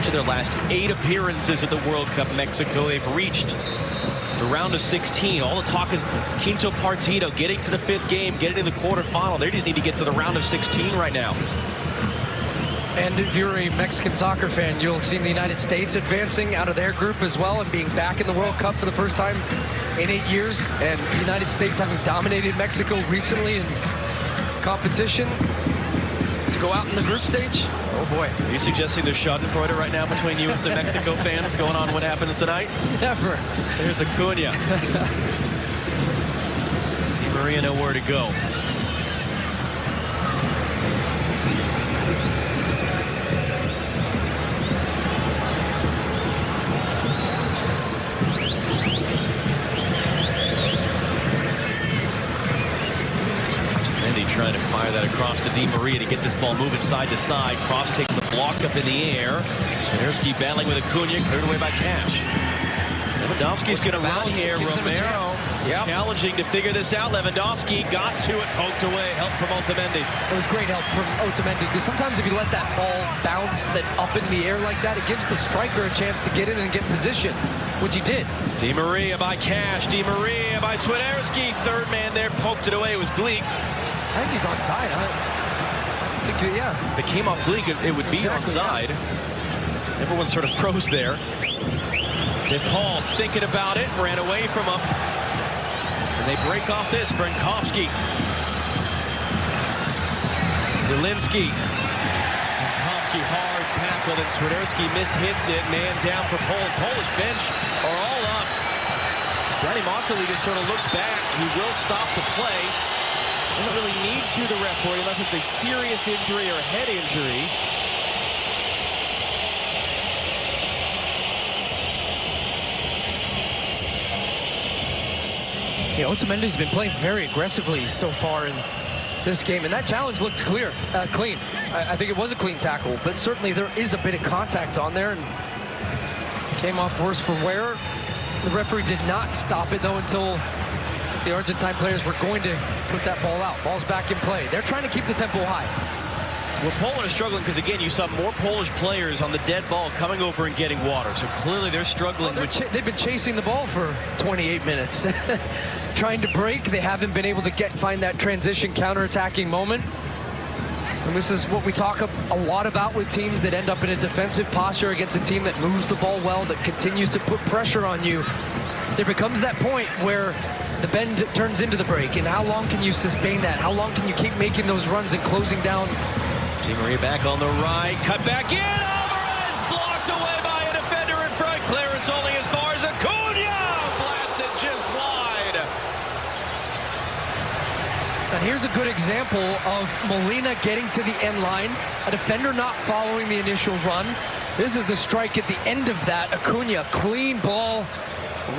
of their last 8 appearances at the World Cup Mexico. They've reached the round of 16. All the talk is quinto partido, getting to the 5th game, getting to the quarterfinal. They just need to get to the round of 16 right now. And if you're a Mexican soccer fan, you'll have seen the United States advancing out of their group as well and being back in the World Cup for the first time in 8 years. And the United States having dominated Mexico recently in competition to go out in the group stage. Oh boy. Are you suggesting there's schadenfreude right now between U.S. and Mexico fans going on what happens tonight? Never. There's Acuna. Di Maria nowhere to go. Trying to fire that across to Di Maria to get this ball moving side to side. Cross takes a block up in the air. Swiderski battling with Acuna, cleared away by Cash. Lewandowski's going to run here. Romero challenging to figure this out. Lewandowski got to it, poked away. Help from Otamendi. It was great help from Otamendi, because sometimes if you let that ball bounce that's up in the air like that, it gives the striker a chance to get in and get position, which he did. Di Maria by Cash. Di Maria by Swiderski. Third man there, poked it away. It was Gleek. I think he's onside. I think, yeah. If it came off Gleek, it would be onside. Yeah. Everyone sort of froze there. DePaul thinking about it, ran away from him. And they break off this. Frankowski. Zielinski. Frankowski hard tackle, then Swiderski mishits it. Man down for Poland. Polish bench are all up. Danny Montali just sort of looks back. He will stop the play. Doesn't really need to, the referee, unless it's a serious injury or a head injury. Yeah, Otamendi's been playing very aggressively so far in this game, and that challenge looked clean. I think it was a clean tackle, but certainly there is a bit of contact on there, and came off worse for wear. The referee did not stop it, though, until the Argentine players were going to put that ball out. Ball's back in play. They're trying to keep the tempo high. Well, Poland is struggling because, again, you saw more Polish players on the dead ball coming over and getting water. So clearly they're struggling. They've been chasing the ball for 28 minutes. Trying to break. They haven't been able to find that transition counter-attacking moment. And this is what we talk a lot about with teams that end up in a defensive posture against a team that moves the ball well, that continues to put pressure on you. There becomes that point where the bend turns into the break, and how long can you sustain that? How long can you keep making those runs and closing down? Di Maria back on the right, cut back in. Alvarez blocked away by a defender in front. Clearance only as far as Acuna. Blasts it just wide. And here's a good example of Molina getting to the end line, a defender not following the initial run. This is the strike at the end of that. Acuna, clean ball,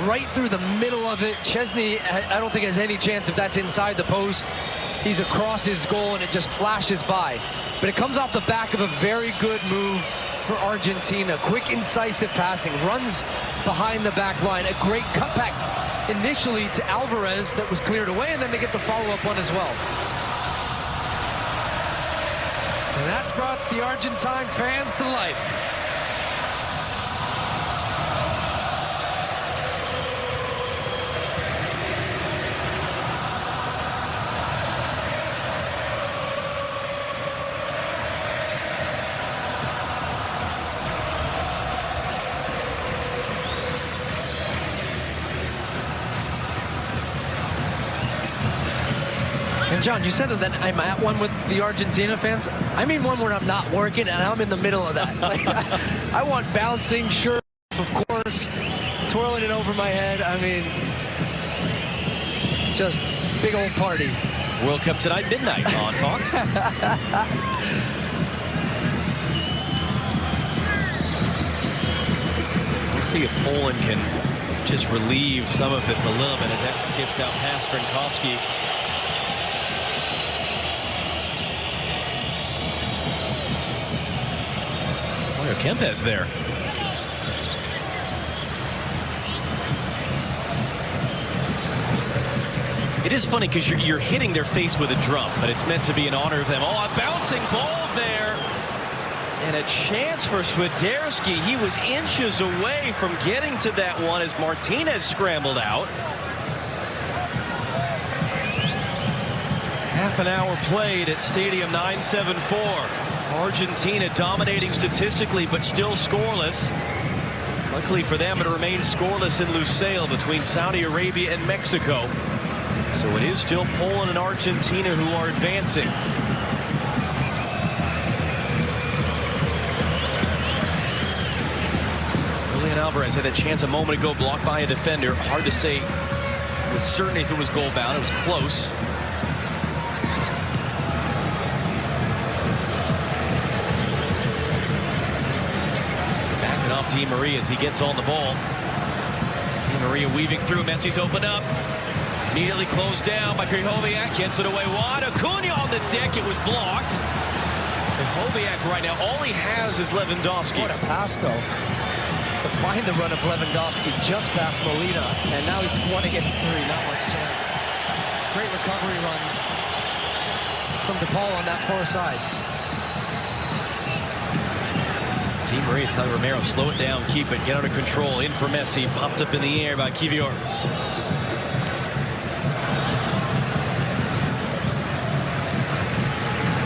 right through the middle of it. Chesney, I don't think has any chance if that's inside the post. He's across his goal and it just flashes by. But it comes off the back of a very good move for Argentina. Quick, incisive passing, runs behind the back line. A great cutback initially to Alvarez that was cleared away, and then they get the follow-up one as well. And that's brought the Argentine fans to life. And John, you said that I'm at one with the Argentina fans. I mean one where I'm not working and I'm in the middle of that. Like, I want bouncing, sure, of course, twirling it over my head. I mean, just big old party. World Cup tonight, midnight on Fox. Let's see if Poland can just relieve some of this a little bit as that skips out past Frankowski. Kempes there. It is funny because you're hitting their face with a drum, but it's meant to be in honor of them. Oh, a bouncing ball there. And a chance for Swiderski. He was inches away from getting to that one as Martinez scrambled out. Half an hour played at Stadium 974. Argentina dominating statistically, but still scoreless. Luckily for them, it remains scoreless in Lusail between Saudi Arabia and Mexico. So it is still Poland and Argentina who are advancing. Julian Alvarez had that chance a moment ago, blocked by a defender. Hard to say with certainty if it was goal bound. It was close. Backing off Di Maria as he gets on the ball. Di Maria weaving through. Messi's open up. Immediately closed down by Krychowiak. Gets it away wide. Acuna on the deck. It was blocked. Krychowiak right now, all he has is Lewandowski. What a pass, though. To find the run of Lewandowski just past Molina. And now he's 1 against 3. Not much chance. Great recovery run from DePaul on that far side. Di Maria telling Romero, slow it down, keep it, get out of control. In for Messi. Popped up in the air by Kivior.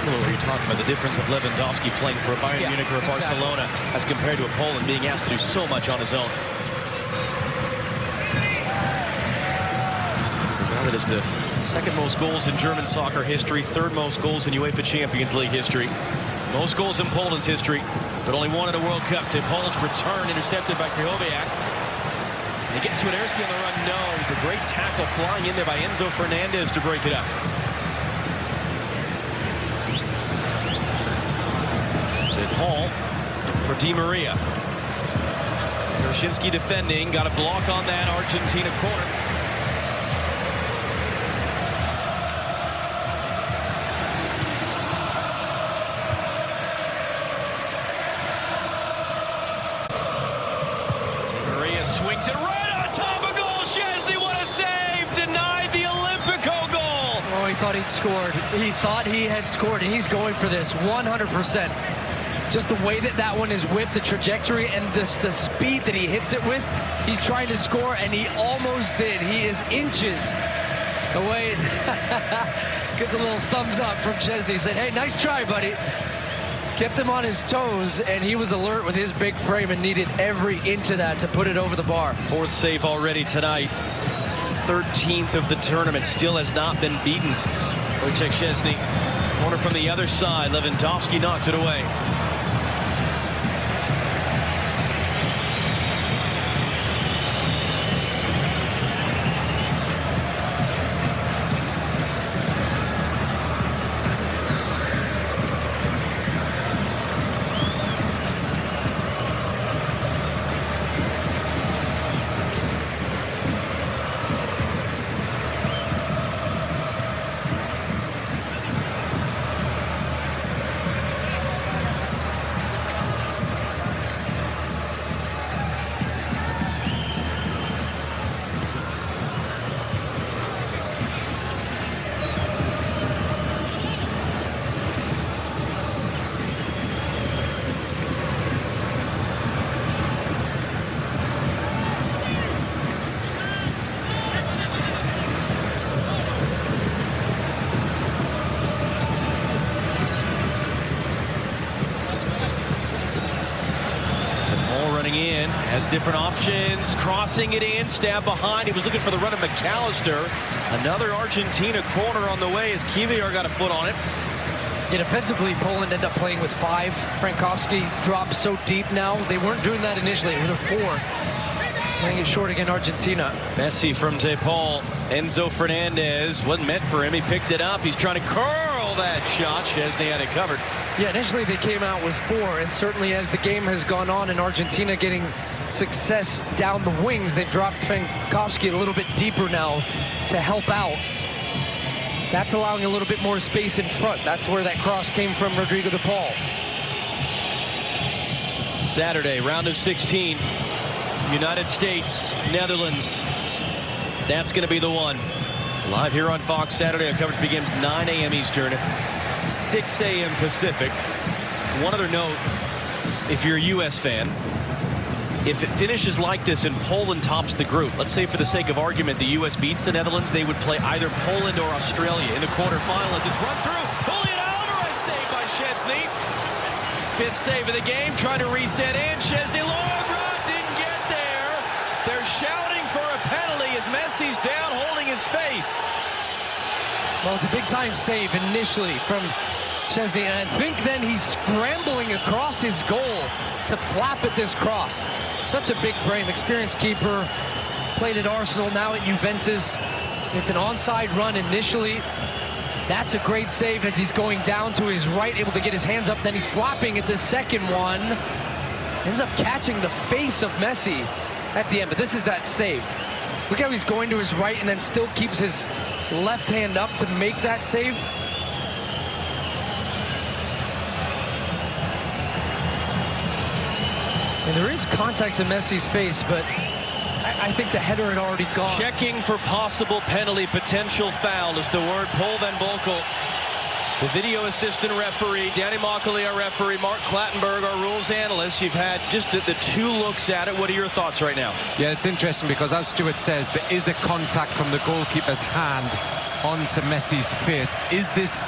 Where you're talking about the difference of Lewandowski playing for a Bayern Munich or a Barcelona as compared to a Poland being asked to do so much on his own. Well, it is the second most goals in German soccer history, third most goals in UEFA Champions League history, most goals in Poland's history, but only one in a World Cup. To Paul's return, intercepted by Krychowiak. He gets Swiderski on the run. No, it was a great tackle flying in there by Enzo Fernandez to break it up. Paul for Di Maria. Krashinsky defending, got a block on that Argentina corner. Di Maria swings it right on top of goal. Szczesny, what a save! Denied the Olympico goal. Oh, he thought he'd scored. He thought he had scored, and he's going for this 100%. Just the way that one is whipped, the trajectory, and the speed that he hits it with. He's trying to score, and he almost did. He is inches away. Gets a little thumbs up from Szczesny. Said, hey, nice try, buddy. Kept him on his toes, and he was alert with his big frame and needed every inch of that to put it over the bar. Fourth save already tonight. 13th of the tournament. Still has not been beaten. Wojciech Szczesny. Corner from the other side. Lewandowski knocked it away. In, has different options, crossing it in, stab behind. He was looking for the run of McAllister. Another Argentina corner on the way as Kivior got a foot on it. Yeah, defensively, Poland ended up playing with 5. Frankowski dropped so deep now. They weren't doing that initially. It was a 4. Playing it short against Argentina. Messi from DePaul. Enzo Fernandez wasn't meant for him. He picked it up. He's trying to curl that shot. Szczesny had it covered. Yeah, initially they came out with 4, and certainly as the game has gone on and Argentina getting success down the wings, they've dropped Frankowski a little bit deeper now to help out. That's allowing a little bit more space in front. That's where that cross came from, Rodrigo DePaul. Saturday, round of 16. United States, Netherlands. That's going to be the one. Live here on Fox Saturday. Our coverage begins 9 a.m. Eastern, 6 a.m. Pacific. One other note, if you're a U.S. fan, if it finishes like this and Poland tops the group, let's say for the sake of argument the U.S. beats the Netherlands, they would play either Poland or Australia in the quarterfinals. It's run through. Julian Alvarez saved by Szczesny. 5th save of the game, trying to reset in. Szczesny, long run, didn't get there. They're shouting for a penalty as Messi's down holding his face. Well, it's a big-time save initially from Szczesny, and I think then he's scrambling across his goal to flap at this cross. Such a big frame, experienced keeper, played at Arsenal, now at Juventus. It's an onside run initially. That's a great save as he's going down to his right, able to get his hands up. Then he's flopping at the second one. Ends up catching the face of Messi at the end, but this is that save. Look how he's going to his right and then still keeps his left hand up to make that save. And there is contact to Messi's face, but I think the header had already gone. Checking for possible penalty, potential foul is the word. Poland Portugal. The video assistant referee, Danny Mockley, our referee, Mark Clattenburg, our rules analyst. You've had just the 2 looks at it. What are your thoughts right now? Yeah, it's interesting because, as Stuart says, there is a contact from the goalkeeper's hand onto Messi's face. Is this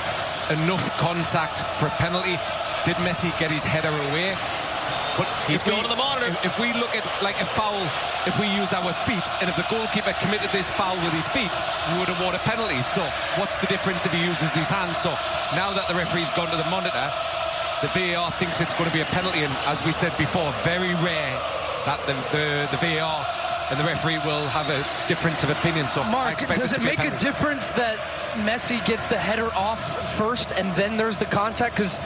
enough contact for a penalty? Did Messi get his header away? But he's going to the monitor. If we look at like a foul, if we use our feet, and if the goalkeeper committed this foul with his feet, we would award a penalty. So what's the difference if he uses his hands? So now that the referee's gone to the monitor, the VAR thinks it's going to be a penalty. And as we said before, very rare that the VAR and the referee will have a difference of opinion. So Mark, does it make a difference that Messi gets the header off first and then there's the contact? Because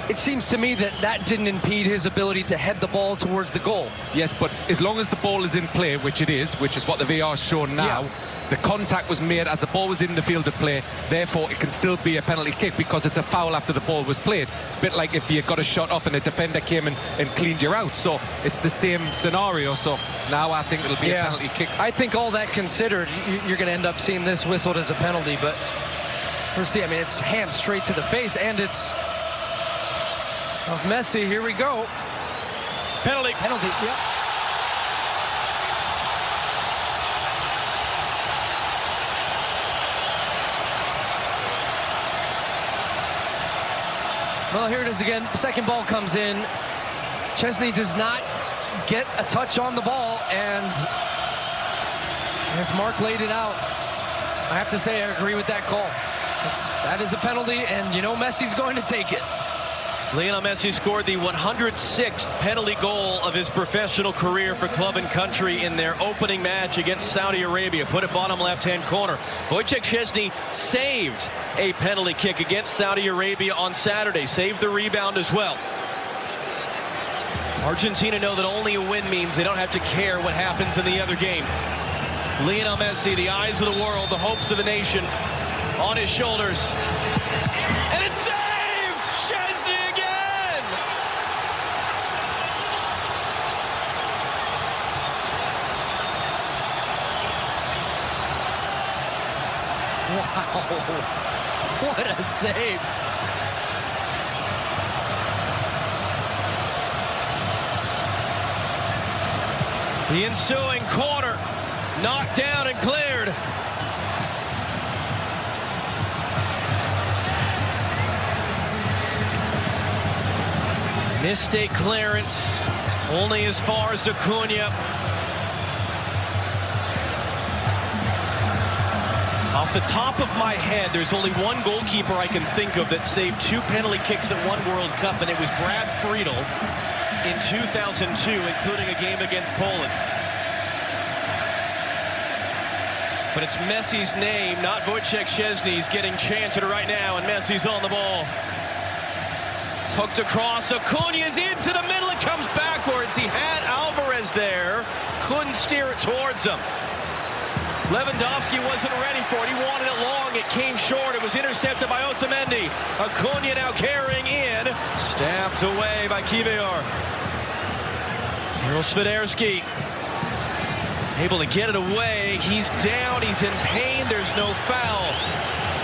it seems to me that that didn't impede his ability to head the ball towards the goal. Yes, but as long as the ball is in play, which it is, which is what the VAR is showing now, the contact was made as the ball was in the field of play. Therefore, it can still be a penalty kick because it's a foul after the ball was played. A bit like if you got a shot off and a defender came and cleaned you out. So it's the same scenario. So now I think it'll be a penalty kick. I think all that considered, you're going to end up seeing this whistled as a penalty. But we'll see. I mean, it's hands straight to the face, and it's of Messi. Here we go. Penalty. Penalty, yep. Well, here it is again. Second ball comes in. Szczesny does not get a touch on the ball, and as Mark laid it out, I have to say I agree with that call. That is a penalty, and you know Messi's going to take it. Lionel Messi scored the 106th penalty goal of his professional career for club and country in their opening match against Saudi Arabia. Put it bottom left-hand corner. Wojciech Szczesny saved a penalty kick against Saudi Arabia on Saturday. Saved the rebound as well. Argentina know that only a win means they don't have to care what happens in the other game. Lionel Messi, the eyes of the world, the hopes of the nation, on his shoulders. And it's saved! Szczesny again! Wow. What a save. The ensuing corner, knocked down and cleared. Mistake clearance, only as far as Acuna. Off the top of my head, there's only one goalkeeper I can think of that saved 2 penalty kicks at one World Cup, and it was Brad Friedel in 2002, including a game against Poland. But it's Messi's name, not Wojciech Szczesny's, getting chanted right now, and Messi's on the ball. Hooked across, Acuna's into the middle, it comes backwards. He had Alvarez there, couldn't steer it towards him. Lewandowski wasn't ready for it. He wanted it long. It came short. It was intercepted by Otamendi. Acuna now carrying in. Stabbed away by Kivior. Swiderski able to get it away. He's down. He's in pain. There's no foul.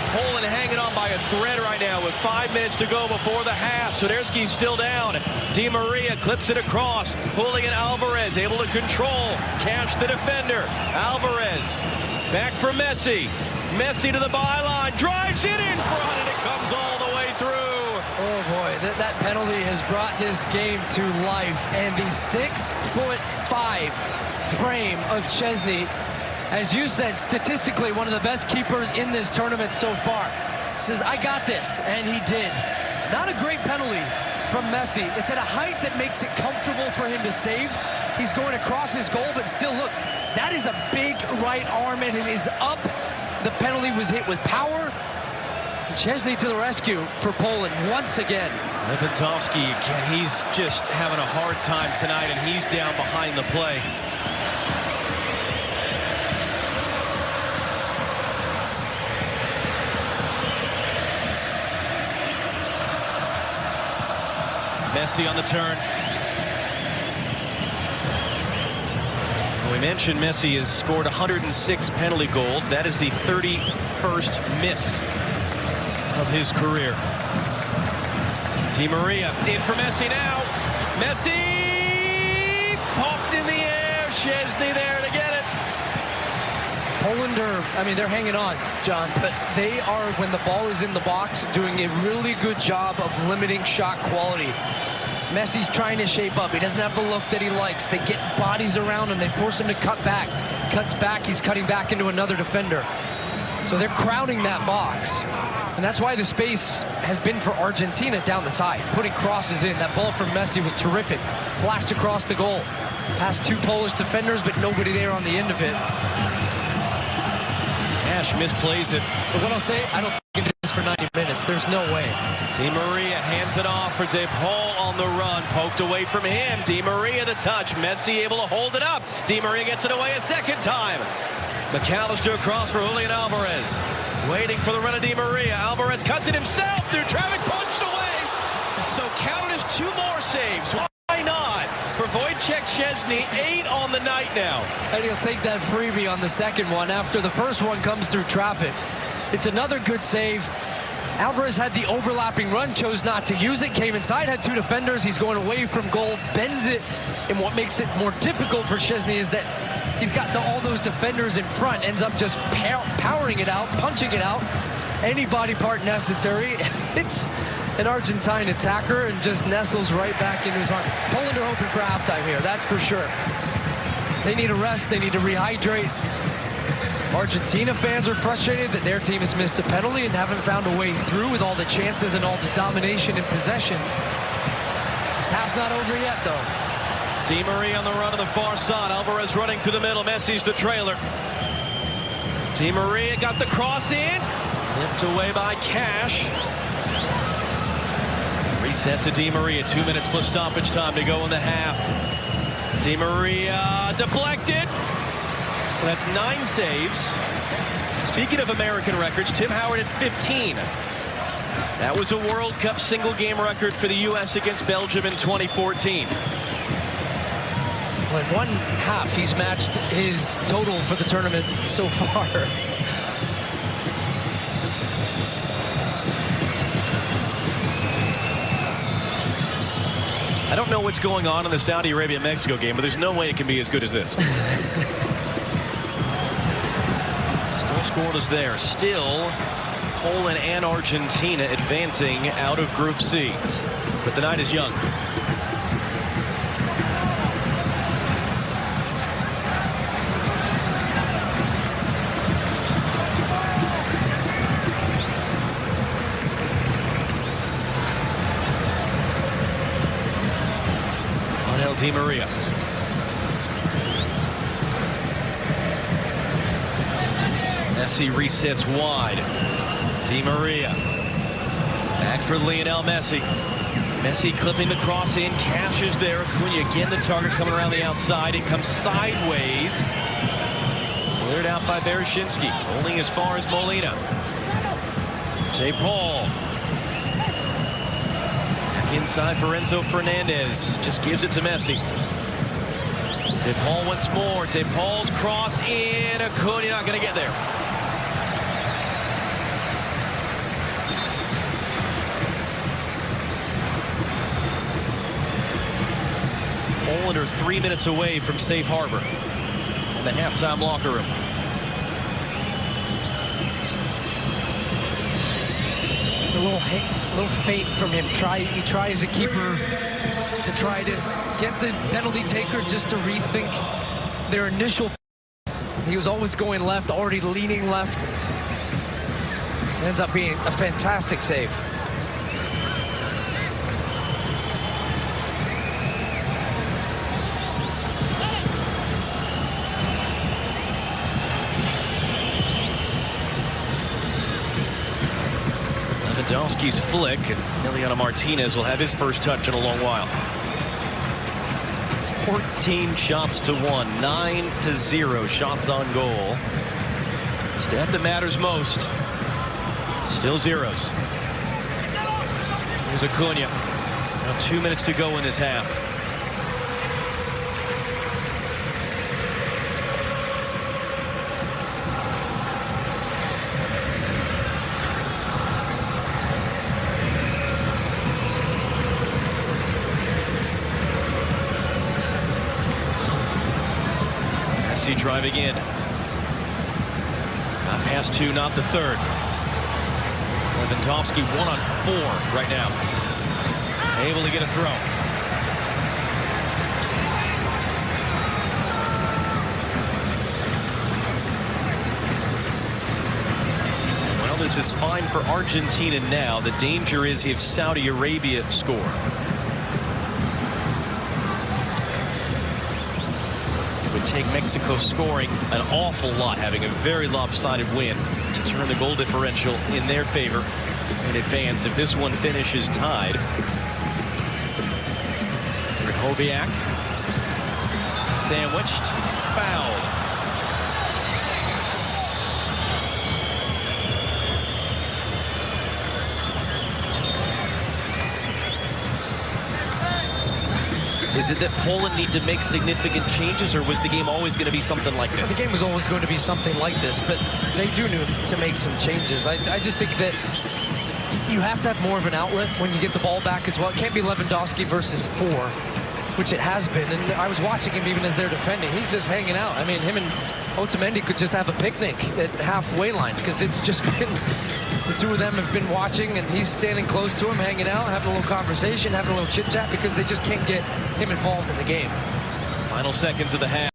Poland hanging hanging on by a thread right now with 5 minutes to go before the half. Swiderski's still down. Di Maria clips it across. Julian Alvarez able to control. Cash the defender. Alvarez back for Messi. Messi to the byline. Drives it in front, and it comes all the way through. Oh boy, that penalty has brought this game to life. And the 6'5" frame of Szczesny, as you said, statistically one of the best keepers in this tournament so far, says, I got this, and he did. Not a great penalty from Messi. It's at a height that makes it comfortable for him to save. He's going across his goal, but still, look, that is a big right arm, and it is up. The penalty was hit with power. Szczesny to the rescue for Poland once again. Lewandowski, again, he's just having a hard time tonight, and he's down behind the play. Messi on the turn. We mentioned Messi has scored 106 penalty goals. That is the 31st miss of his career. Di Maria in for Messi now. Messi popped in the air. Szczesny there to get it. Poland they're hanging on, John, but they are, when the ball is in the box, doing a really good job of limiting shot quality. Messi's trying to shape up. He doesn't have the look that he likes. They get bodies around him. They force him to cut back. Cuts back. He's cutting back into another defender. So they're crowding that box. And that's why the space has been for Argentina down the side, putting crosses in. That ball from Messi was terrific. Flashed across the goal. Past two Polish defenders, but nobody there on the end of it. Ash misplays it. But what I'll say, I don't think it is for 90 minutes. There's no way. Di Maria hands it off for De Paul on the run. Poked away from him. Di Maria the touch. Messi able to hold it up. Di Maria gets it away a second time. McAllister across for Julian Alvarez. Waiting for the run of Di Maria. Alvarez cuts it himself through traffic. Punched away. So counted as 2 more saves. Why not? For Wojciech Szczesny, 8 on the night now. And he'll take that freebie on the second one after the first one comes through traffic. It's another good save. Alvarez had the overlapping run, chose not to use it, came inside, had 2 defenders. He's going away from goal, bends it. And what makes it more difficult for Szczesny is that he's got all those defenders in front, ends up just powering it out, punching it out. Any body part necessary. It's an Argentine attacker and just nestles right back into his arm. Poland are hoping for halftime here, that's for sure. They need a rest, they need to rehydrate. Argentina fans are frustrated that their team has missed a penalty and haven't found a way through with all the chances and all the domination and possession. This half's not over yet, though. Di Maria on the run to the far side. Alvarez running through the middle. Messi's the trailer. Di Maria got the cross in. Clipped away by Cash. Reset to Di Maria. 2 minutes plus stoppage time to go in the half. Di Maria deflected. So that's 9 saves. Speaking of American records, Tim Howard at 15. That was a World Cup single game record for the U.S. against Belgium in 2014. Well, in one half, he's matched his total for the tournament so far. I don't know what's going on in the Saudi Arabia-Mexico game, but there's no way it can be as good as this. Still scoreless there. Still, Poland and Argentina advancing out of Group C. But the night is young. Di Maria. Messi resets wide. Di Maria. Back for Lionel Messi. Messi clipping the cross in. Cash is there. Acuna again the target coming around the outside. It comes sideways. Cleared out by Bereshinsky. Holding as far as Molina. De Paul. Inside for Enzo Fernandez. Just gives it to Messi. De Paul once more. De Paul's cross in. Acuna not going to get there. Poland are 3 minutes away from safe harbor in the halftime locker room. A little feint from him. He tries a keeper to try to get the penalty taker just to rethink their initial. He was always going left, already leaning left. It ends up being a fantastic save. Lewandowski's flick, and Emiliano Martinez will have his first touch in a long while. 14 shots to 1, 9-0 shots on goal. Stat that matters most. Still zeros. Here's Acuna. Now 2 minutes to go in this half. Messi driving in. Got past two, not the third. Lewandowski 1-on-4 right now. Able to get a throw. Well, this is fine for Argentina now. The danger is if Saudi Arabia score. It would take Mexico scoring an awful lot, having a very lopsided win to turn the goal differential in their favor and advance. If this one finishes tied, Joviak sandwiched, foul. Is it that Poland need to make significant changes, or was the game always going to be something like this? The game was always going to be something like this, but they do need to make some changes. I just think that you have to have more of an outlet when you get the ball back as well. It can't be Lewandowski versus 4, which it has been. And I was watching him even as they're defending. He's just hanging out. I mean, him and Otamendi could just have a picnic at halfway line, because it's just been, the two of them have been watching, and he's standing close to him, hanging out, having a little conversation, having a little chit-chat, because they just can't get him involved in the game. Final seconds of the half.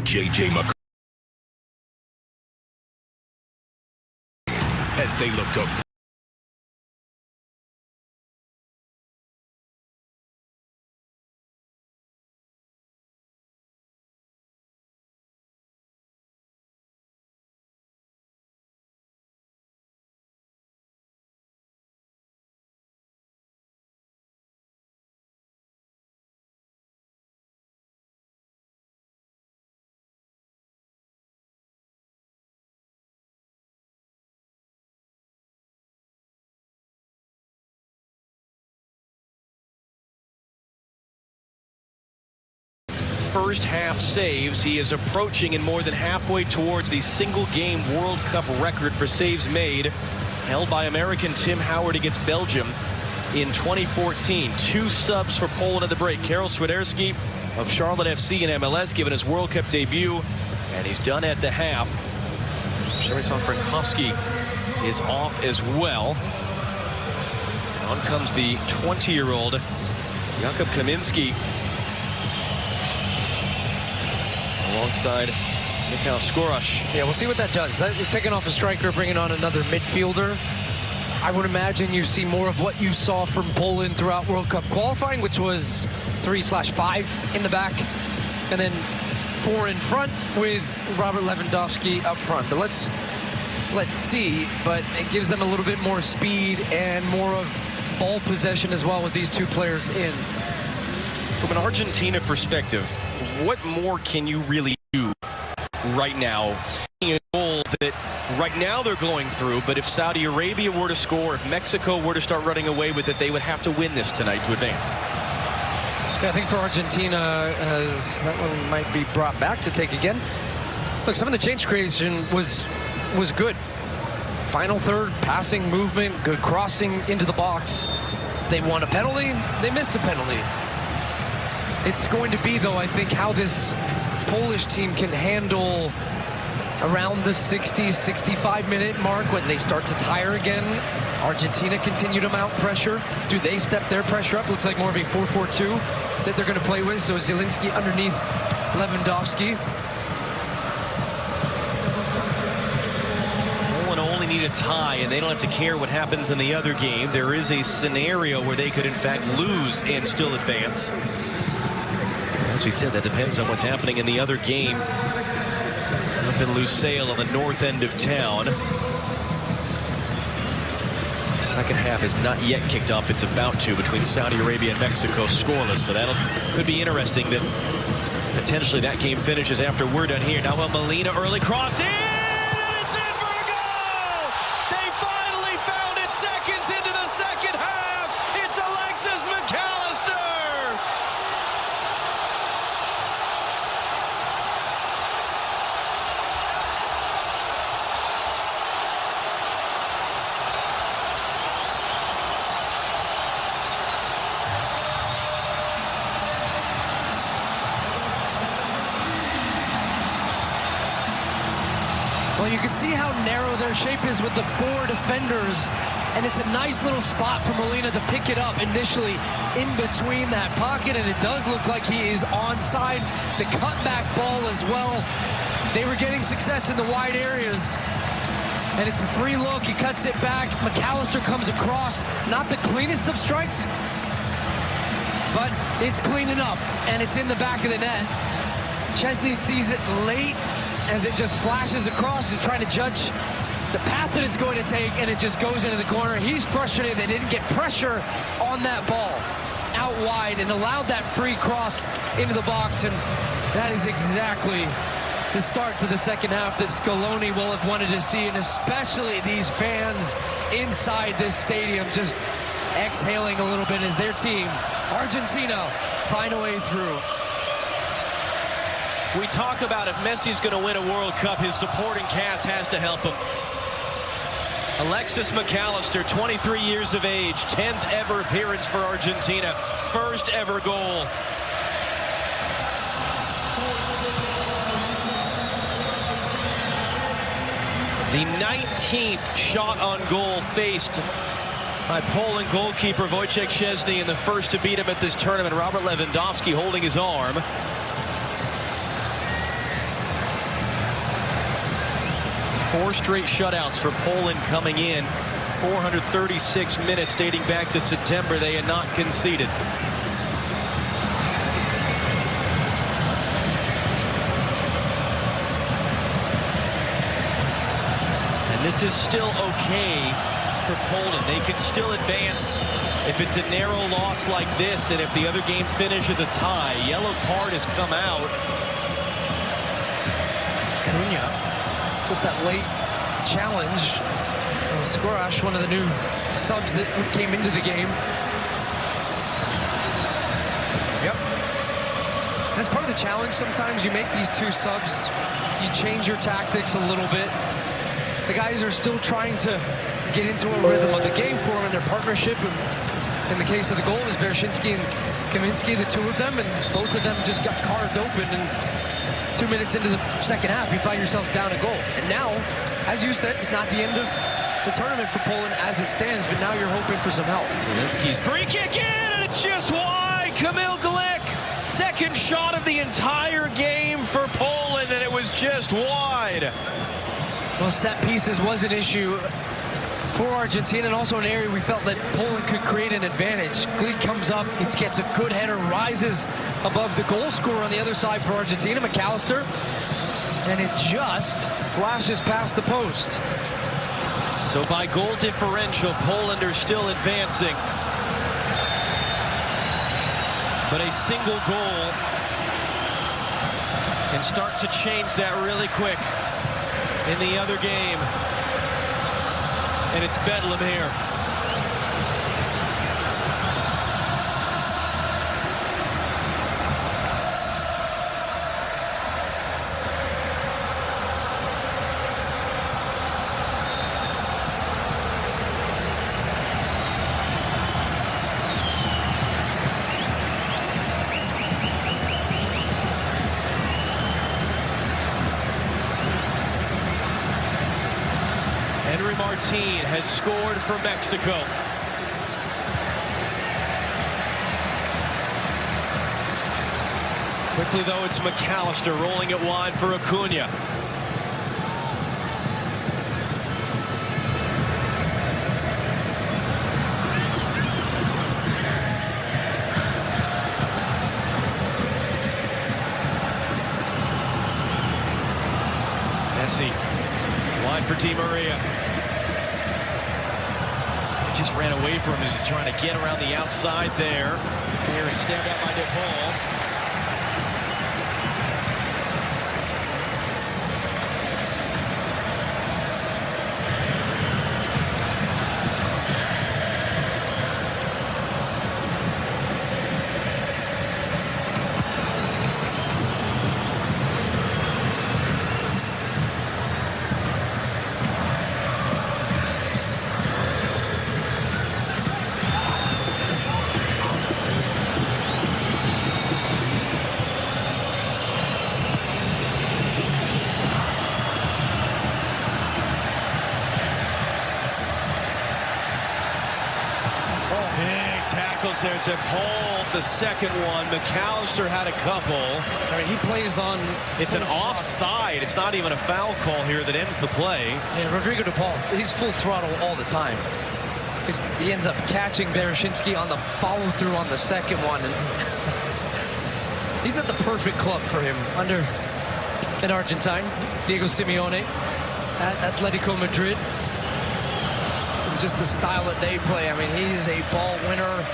JJ McCarthy as they look to first half saves. He is approaching and more than halfway towards the single game World Cup record for saves made, held by American Tim Howard against Belgium in 2014. 2 subs for Poland at the break. Karol Swiderski of Charlotte FC and MLS given his World Cup debut, and he's done at the half. Przemysław Frankowski is off as well. And on comes the 20-year-old Jakub Kaminski alongside Michał Skóraś. Yeah, we'll see what that does. Taking off a striker, bringing on another midfielder. I would imagine you see more of what you saw from Poland throughout World Cup qualifying, which was 3/5 in the back, and then 4 in front with Robert Lewandowski up front. But let's see. But it gives them a little bit more speed and more of ball possession as well with these 2 players in. From an Argentina perspective, what more can you really do right now? Seeing a goal that right now they're going through, but if Saudi Arabia were to score, if Mexico were to start running away with it, they would have to win this tonight to advance. Yeah, I think for Argentina, as that one might be brought back to take again. Look, some of the change creation was good. Final third, passing movement, good crossing into the box. They won a penalty, they missed a penalty. It's going to be, though, I think, how this Polish team can handle around the 60, 65-minute mark when they start to tire again. Argentina continue to mount pressure. Do they step their pressure up? Looks like more of a 4-4-2 that they're going to play with. So Zielinski underneath Lewandowski. Poland only need a tie, and they don't have to care what happens in the other game. There is a scenario where they could, in fact, lose and still advance. As we said, that depends on what's happening in the other game up in Lusail on the north end of town. Second half is not yet kicked off. It's about to between Saudi Arabia and Mexico, scoreless. So that could be interesting that potentially that game finishes after we're done here. Now Molina, early cross in, and it's in for a goal! They finally found it seconds into the second half. It's Alexis McAllister. Well, you can see how narrow their shape is with the 4 defenders, and it's a nice little spot for Molina to pick it up initially in between that pocket, and it does look like he is onside. The cutback ball as well. They were getting success in the wide areas, and it's a free look. He cuts it back. McAllister comes across. Not the cleanest of strikes, but it's clean enough, and it's in the back of the net. Chesney sees it late as it just flashes across. He's trying to judge the path that it's going to take, and it just goes into the corner. He's frustrated they didn't get pressure on that ball out wide and allowed that free cross into the box, and that is exactly the start to the second half that Scaloni will have wanted to see, and especially these fans inside this stadium just exhaling a little bit as their team, Argentina, find a way through. We talk about if Messi's going to win a World Cup, his supporting cast has to help him. Alexis McAllister, 23 years of age, 10th ever appearance for Argentina, first ever goal. The 19th shot on goal faced by Poland goalkeeper Wojciech Szczesny, and the first to beat him at this tournament. Robert Lewandowski holding his arm. 4 straight shutouts for Poland coming in. 436 minutes dating back to September. They had not conceded. And this is still okay for Poland. They can still advance if it's a narrow loss like this, and if the other game finishes a tie. Yellow card has come out. Cunha, just that late challenge. Squash, one of the new subs that came into the game. Yep. That's part of the challenge. Sometimes you make these 2 subs, you change your tactics a little bit. The guys are still trying to get into a rhythm of the game for them and their partnership. And in the case of the goal, it was Bereshinski and Kaminski, the 2 of them, and both of them just got carved open. And 2 minutes into the second half, you find yourself down a goal. And now, as you said, it's not the end of the tournament for Poland as it stands, but now you're hoping for some help. Zelensky's free kick in, and it's just wide. Kamil Glik, second shot of the entire game for Poland, and it was just wide. Well, set pieces was an issue for Argentina, and also an area we felt that Poland could create an advantage. Glik comes up, it gets a good header, rises above the goal scorer on the other side for Argentina, McAllister, and it just flashes past the post. So by goal differential, Poland are still advancing. But a single goal can start to change that really quick in the other game. And it's bedlam here. Martin has scored for Mexico. Quickly, though, it's McAllister rolling it wide for Acuna. Messi wide for Di Maria. Just ran away from him as he's trying to get around the outside there. Here is stabbed out by DePaul. Tackles there to hold the second one. McAllister had a couple. I mean, he plays on... It's an offside. It's not even a foul call here that ends the play. Yeah, Rodrigo de Paul, he's full throttle all the time. He ends up catching Bereshinski on the follow-through on the second one. And he's at the perfect club for him under an Argentine, Diego Simeone, at Atletico Madrid. Just the style that they play. I mean, he's a ball winner.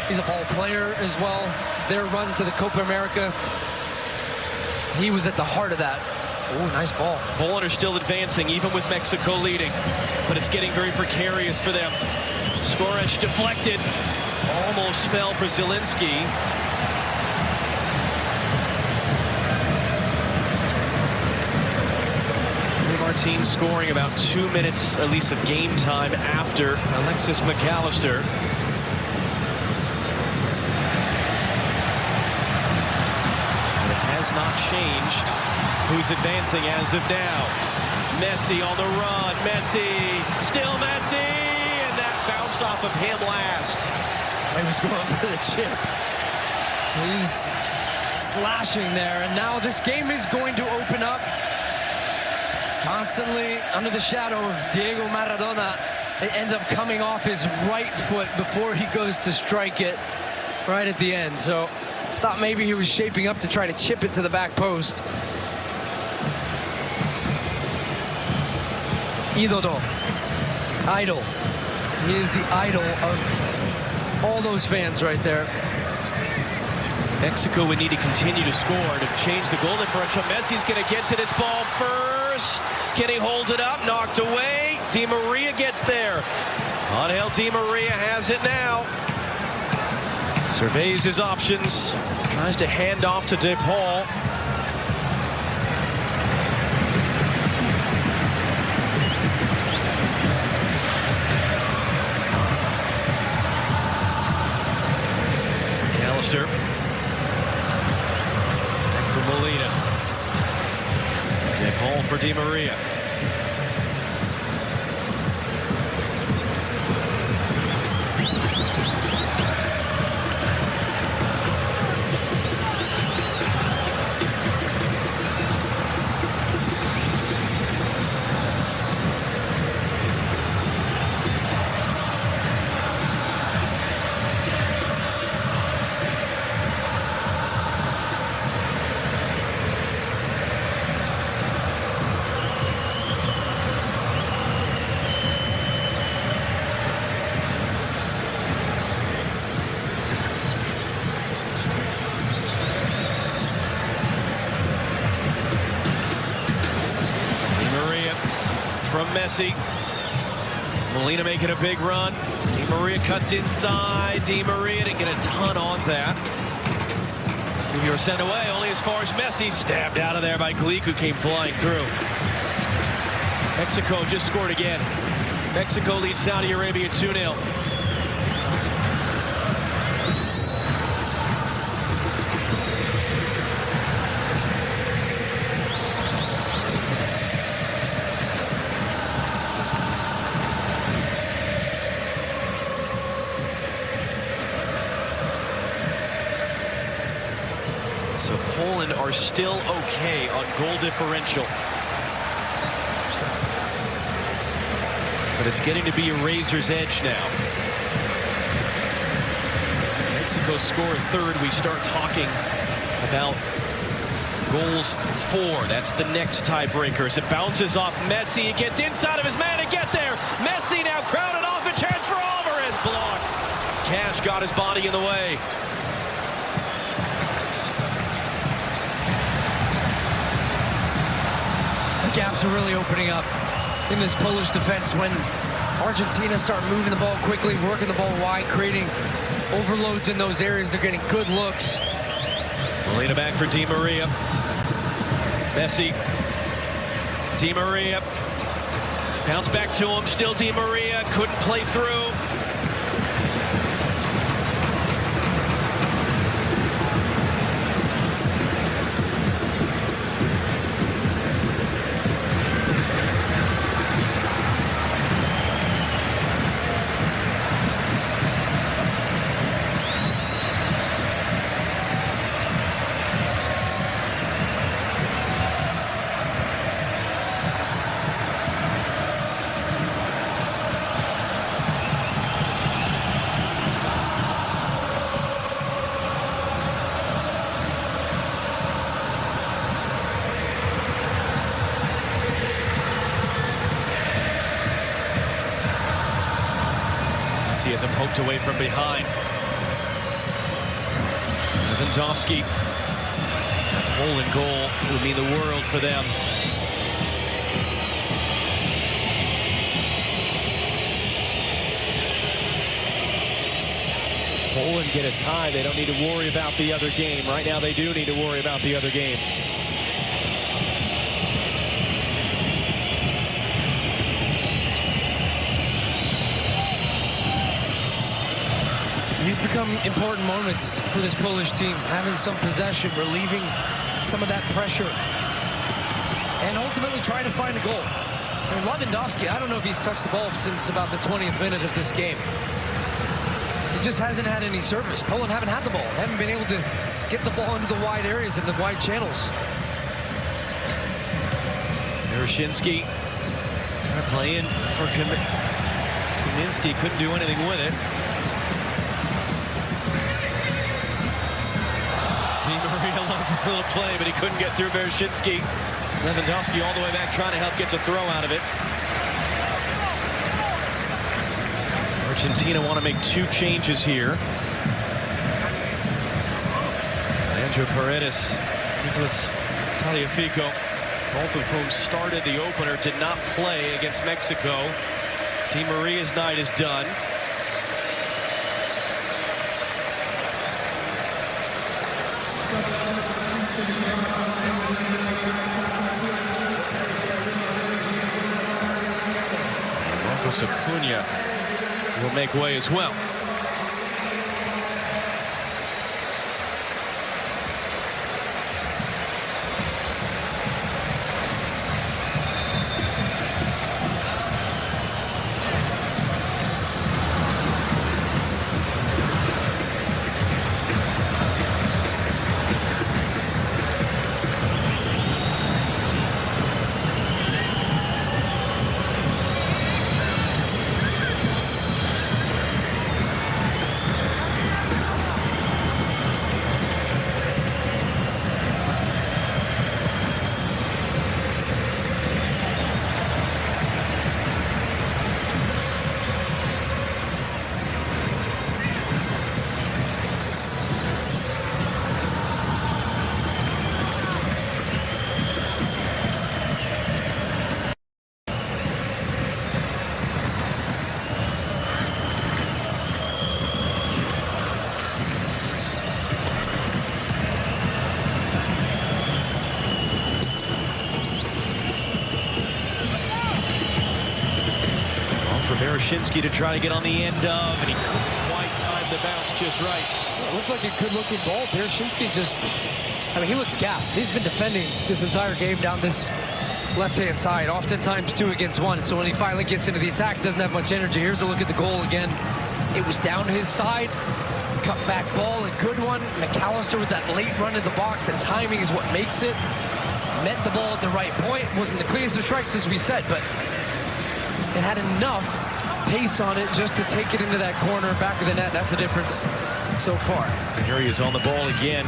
He's a ball player as well. Their run to the Copa America, he was at the heart of that. Oh, nice ball. Poland are still advancing, even with Mexico leading. But it's getting very precarious for them. Skorec deflected. Almost fell for Zielinski. Martin scoring about 2 minutes, at least, of game time after Alexis McAllister. It has not changed who's advancing as of now. Messi on the run. Messi, still Messi, and that bounced off of him last. He was going for the chip. He's slashing there, and now this game is going to open up. constantly under the shadow of Diego Maradona. It ends up coming off his right foot before he goes to strike it right at the end. So I thought maybe he was shaping up to try to chip it to the back post. Ídolo, idol. He is the idol of all those fans right there. Mexico would need to continue to score to change the goal differential. Messi's going to get to this ball first. Can he hold it up? Knocked away. Di Maria gets there. Angel Di Maria has it now. Surveys his options. Tries to hand off to De Paul. McAllister. Back for Molina. De Paul for Di Maria. From Messi. Molina making a big run. Di Maria cuts inside. Di Maria didn't get a ton on that. You were sent away only as far as Messi. Stabbed out of there by Gleek, who came flying through. Mexico just scored again. Mexico leads Saudi Arabia 2-0. So Poland are still okay on goal differential. But it's getting to be a razor's edge now. Mexico score a third. We start talking about goals for. That's the next tiebreaker. As it bounces off Messi, it gets inside of his man to get there. Messi now crowded off, a chance for Alvarez, blocked. Cash got his body in the way. Gaps are really opening up in this Polish defense when Argentina start moving the ball quickly, working the ball wide, creating overloads in those areas. They're getting good looks. Molina back for Di Maria. Messi. Di Maria. Bounce back to him. Still Di Maria. Couldn't play through. He has him poked away from behind. Lewandowski. Poland goal would mean the world for them. Poland get a tie. They don't need to worry about the other game. Right now they do need to worry about the other game. These become important moments for this Polish team, having some possession, relieving some of that pressure, and ultimately trying to find a goal. And Lewandowski, I don't know if he's touched the ball since about the 20th minute of this game. He just hasn't had any service. Poland haven't had the ball, haven't been able to get the ball into the wide areas and the wide channels. There's Bereshinski trying to play in for Kaminsky, couldn't do anything with it. Di Maria loved a little play, but he couldn't get through Bereshinski. Lewandowski all the way back trying to help get a throw out of it. Argentina want to make 2 changes here. Andrew Paredes, Nicolas Tagliafico, both of whom started the opener, did not play against Mexico. Di Maria's night is done. Marcos Acuna will make way as well. Bereshinski to try to get on the end of, and he couldn't quite time the bounce just right. It looked like a good-looking ball. Bereshinski just, I mean, he looks gassed. He's been defending this entire game down this left-hand side, oftentimes 2 against 1. So when he finally gets into the attack, doesn't have much energy. Here's a look at the goal again. It was down his side. Cut back ball, a good one. McAllister with that late run in the box. The timing is what makes it. Met the ball at the right point. Wasn't the cleanest of strikes, as we said, but it had enough pace on it just to take it into that corner, back of the net. That's the difference so far. Here he is on the ball again.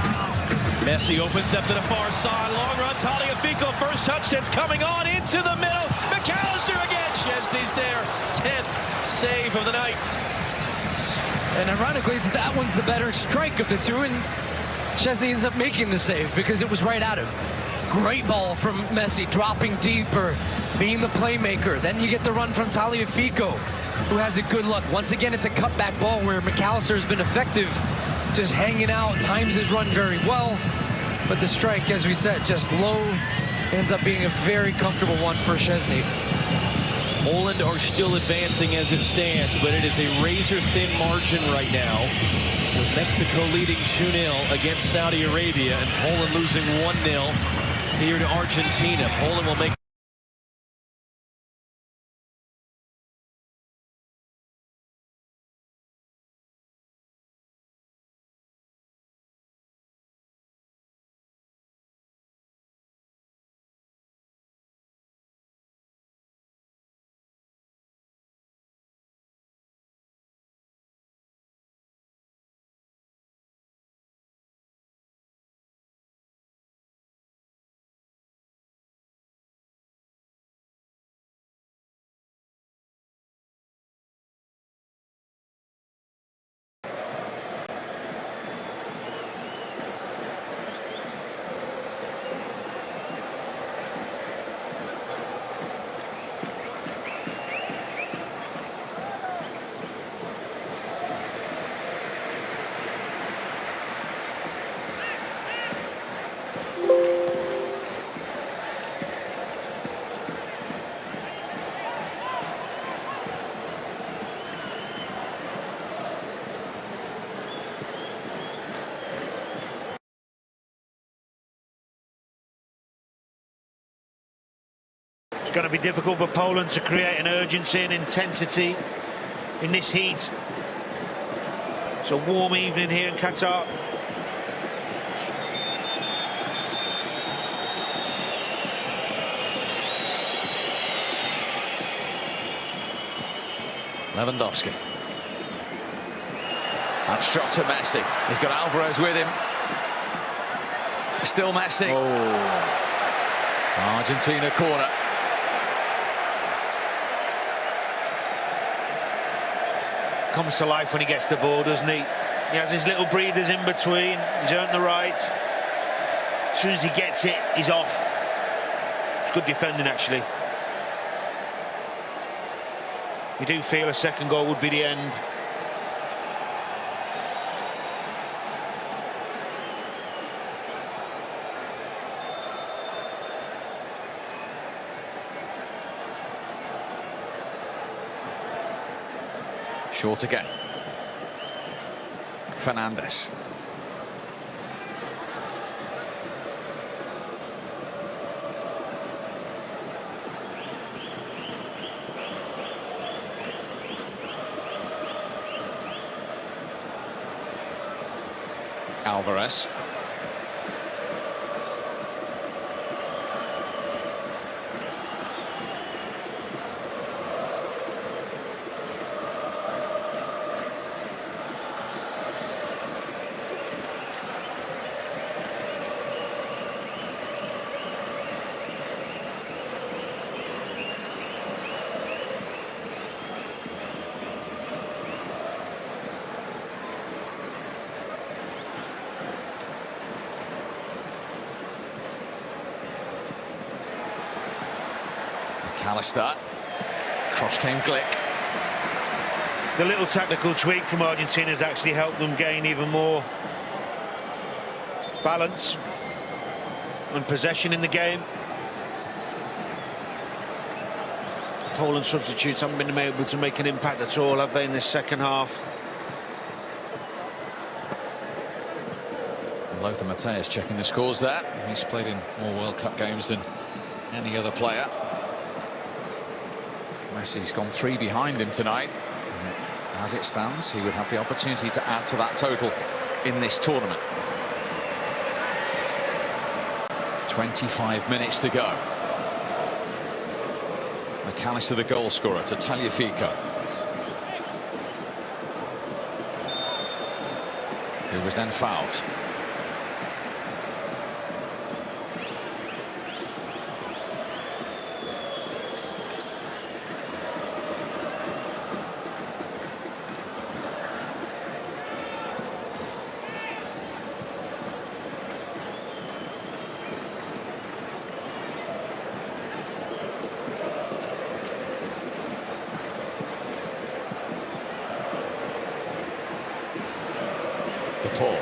Messi opens up to the far side. Long run, Tagliafico, first touch since coming on into the middle. McAllister again. Szczesny's there. 10th save of the night. And ironically, it's that one's the better strike of the 2, and Szczesny ends up making the save because it was right at him. Great ball from Messi, dropping deeper, being the playmaker. Then you get the run from Tagliafico, who has a good look. Once again, it's a cutback ball where McAllister has been effective, just hanging out, times his run very well. But the strike, as we said, just low, ends up being a very comfortable one for Szczesny. Poland are still advancing as it stands, but it is a razor-thin margin right now, with Mexico leading 2-0 against Saudi Arabia and Poland losing 1-0 here to Argentina. Poland will make It's going to be difficult for Poland to create an urgency and intensity in this heat. It's a warm evening here in Qatar. Lewandowski. That's dropped to Messi. He's got Alvarez with him. Still Messi. Oh. Argentina corner. Comes to life when he gets the ball, doesn't he? He has his little breathers in between. He's earned the right. As soon as he gets it, he's off. It's good defending, actually. You do feel a second goal would be the end. Short again. Fernandes. Alvarez. McAllister. Cross came Glick. The little tactical tweak from Argentina has actually helped them gain even more balance and possession in the game. Poland substitutes haven't been able to make an impact at all, have they, in this second half? Lothar Matthäus checking the scores there. He's played in more World Cup games than any other player. Messi's gone 3 behind him tonight. As it stands, he would have the opportunity to add to that total in this tournament. 25 minutes to go. McAllister, the goal scorer, to Tagliafico, who was then fouled. Paul.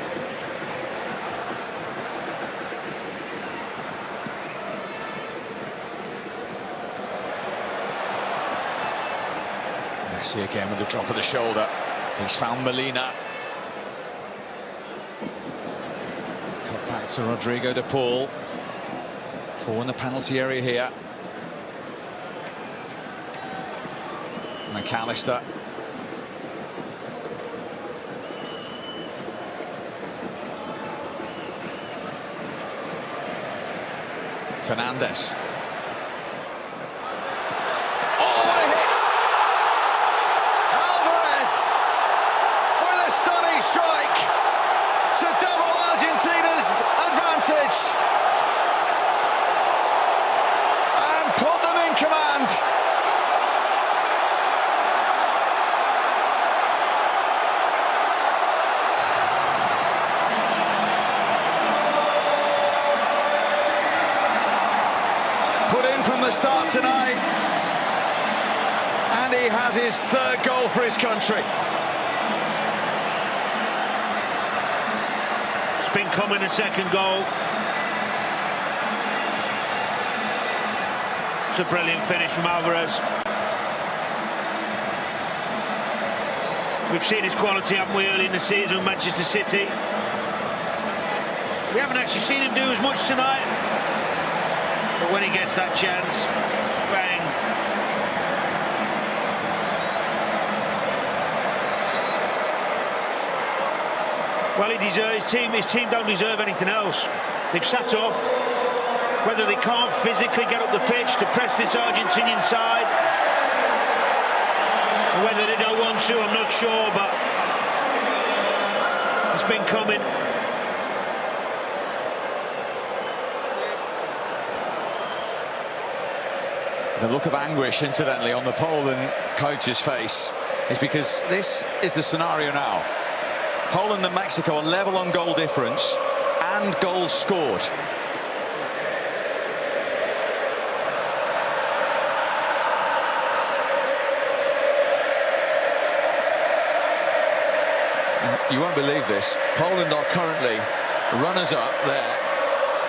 Messi again with the drop of the shoulder. He's found Molina. Cut back to Rodrigo de Paul. 4 in the penalty area here. McAllister. Fernandes. Oh, what a hit! Alvarez with a stunning strike to double Argentina's advantage and put them in command. From the start tonight, and he has his 3rd goal for his country. It's been coming, a second goal. It's a brilliant finish from Alvarez. We've seen his quality, haven't we, early in the season with Manchester City. We haven't actually seen him do as much tonight. But when he gets that chance, bang. Well, his team don't deserve anything else. They've sat off. Whether they can't physically get up the pitch to press this Argentinian side, Whether they don't want to, I'm not sure, but it's been coming. The look of anguish, incidentally, on the Poland coach's face is because this is the scenario now. Poland and Mexico are level on goal difference and goals scored. And you won't believe this. Poland are currently runners-up there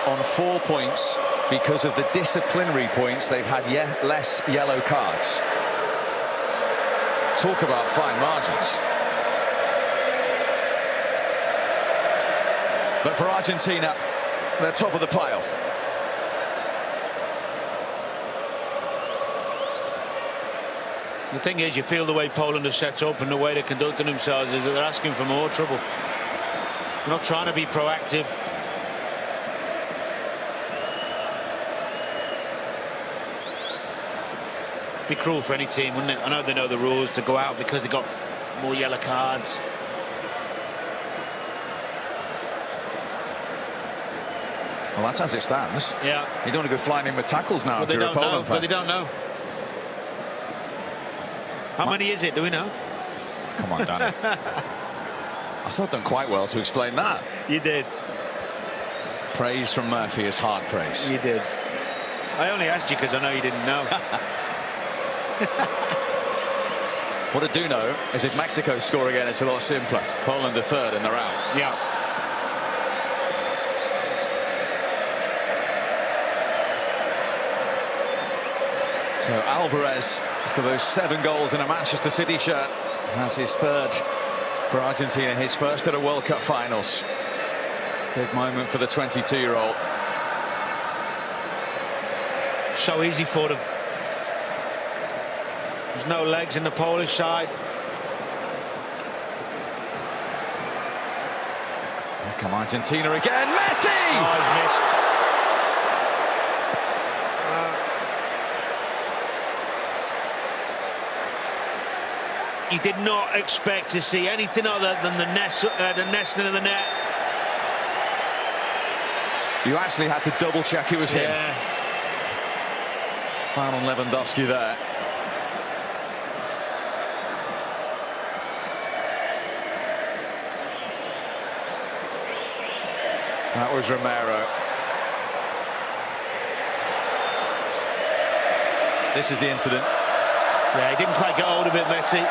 on 4 points because of the disciplinary points. They've had less yellow cards. Talk about fine margins. But for Argentina, they're top of the pile. The thing is, you feel the way Poland are set up and the way they're conducting themselves is that they're asking for more trouble. They're not trying to be proactive. Be cruel for any team, wouldn't it? I know they know the rules to go out because they got more yellow cards. Well, that's as it stands. Yeah. You don't want to go flying in with tackles now. But they don't know. But they don't know. How many is it? Do we know? Come on, Danny. I thought done quite well to explain that. You did. Praise from Murphy is hard praise. You did. I only asked you because I know you didn't know. What I do know is if Mexico score again, it's a lot simpler. Poland are third and they're out. Yeah. So Alvarez, after those 7 goals in a Manchester City shirt, has his third for Argentina, his first at a World Cup finals. Big moment for the 22-year-old. So easy for them. There's no legs in the Polish side. Here come Argentina again. Messi! Oh, he's missed. You did not expect to see anything other than the nesting of the net. You actually had to double check it was him. Yeah. Foul on Lewandowski there. That was Romero. This is the incident. Yeah, he didn't quite get hold of it, Messi.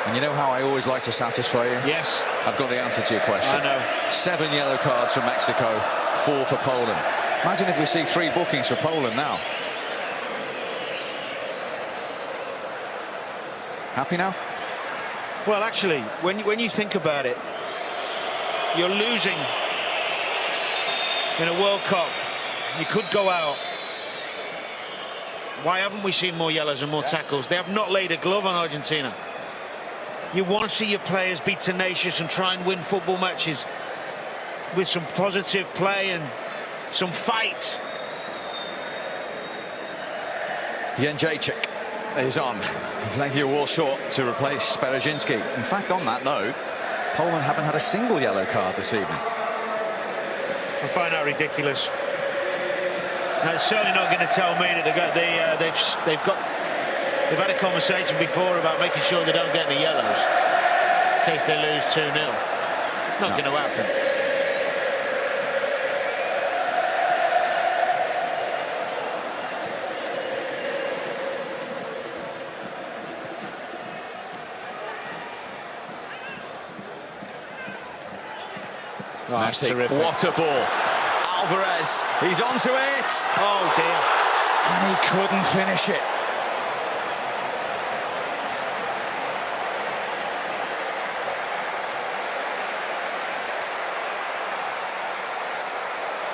And you know how I always like to satisfy you? Yes. I've got the answer to your question. I know. 7 yellow cards for Mexico, 4 for Poland. Imagine if we see 3 bookings for Poland now. Happy now? Well, actually, when you think about it, you're losing in a World Cup. You could go out. Why haven't we seen more yellows and more tackles? They have not laid a glove on Argentina. You want to see your players be tenacious and try and win football matches with some positive play and some fight. Jędrzejczyk is on, playing a wall short to replace Berezinski. In fact, on that note, Poland haven't had a single yellow card this evening. I find that ridiculous. Now, it's certainly not going to tell me that they've had a conversation before about making sure they don't get any yellows in case they lose 2-0. Not going to happen. Oh, Messi, terrific. What a ball. Alvarez, he's onto it. Oh, dear. And he couldn't finish it.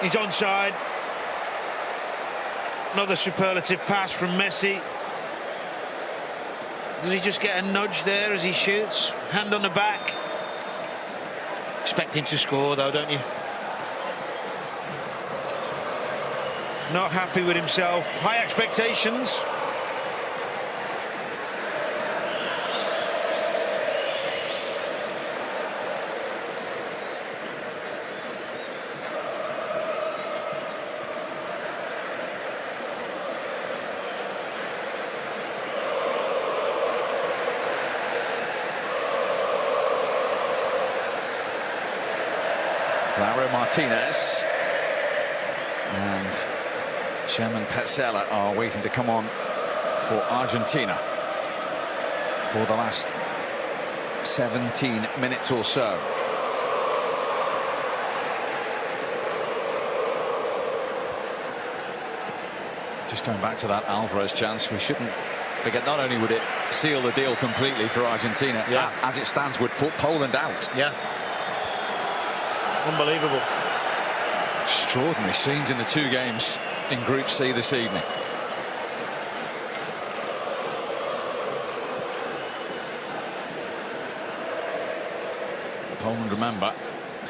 He's onside. Another superlative pass from Messi. Does he just get a nudge there as he shoots? Hand on the back. Expect him to score, though, don't you? not happy with himself. High expectations. Martinez and Sherman Petzela are waiting to come on for Argentina for the last 17 minutes or so. Just going back to that Alvarez chance, we shouldn't forget, not only would it seal the deal completely for Argentina, as it stands would put Poland out. Yeah. Unbelievable. Extraordinary scenes in the two games in Group C this evening. Poland, remember,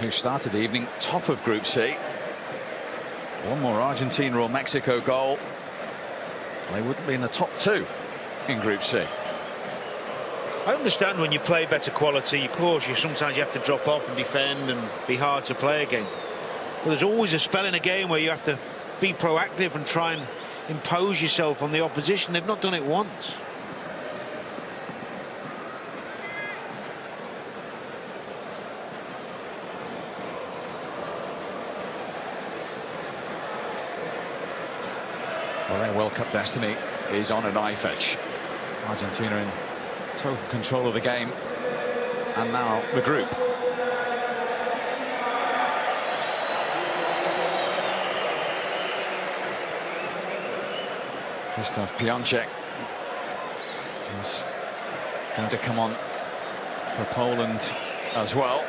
who started the evening top of Group C. One more Argentina or Mexico goal, they wouldn't be in the top two in Group C. I understand when you play better quality, of course, sometimes you have to drop off and defend and be hard to play against. But there's always a spell in a game where you have to be proactive and try and impose yourself on the opposition. They've not done it once. Well, their World Cup destiny is on a knife edge. Argentina in total control of the game, and now the group. Krzysztof Piątek is going to come on for Poland as well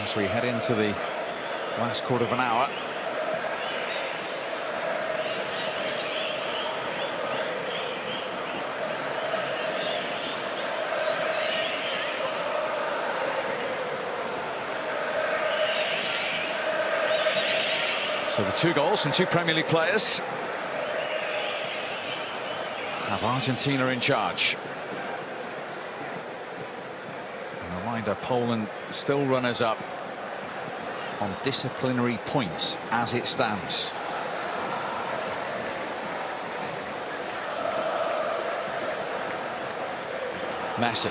as we head into the last quarter of an hour. So the two goals from two Premier League players have Argentina in charge. And a reminder, Poland still runners-up on disciplinary points as it stands. Messi.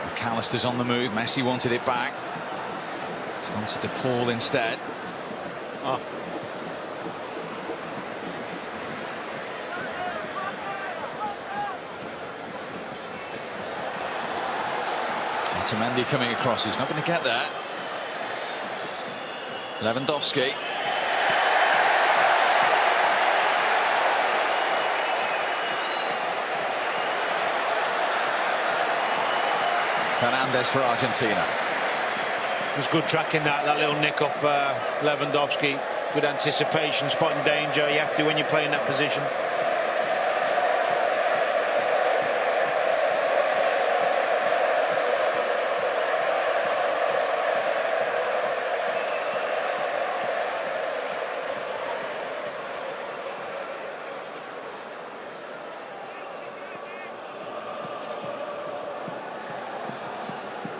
McAllister's on the move. Messi wanted it back. It's gone to DePaul instead. Oh. Otamendi coming across. He's not going to get there. Lewandowski. Fernandez for Argentina. It was good tracking that little nick off Lewandowski. Good anticipation, spotting danger. You have to when you play in that position.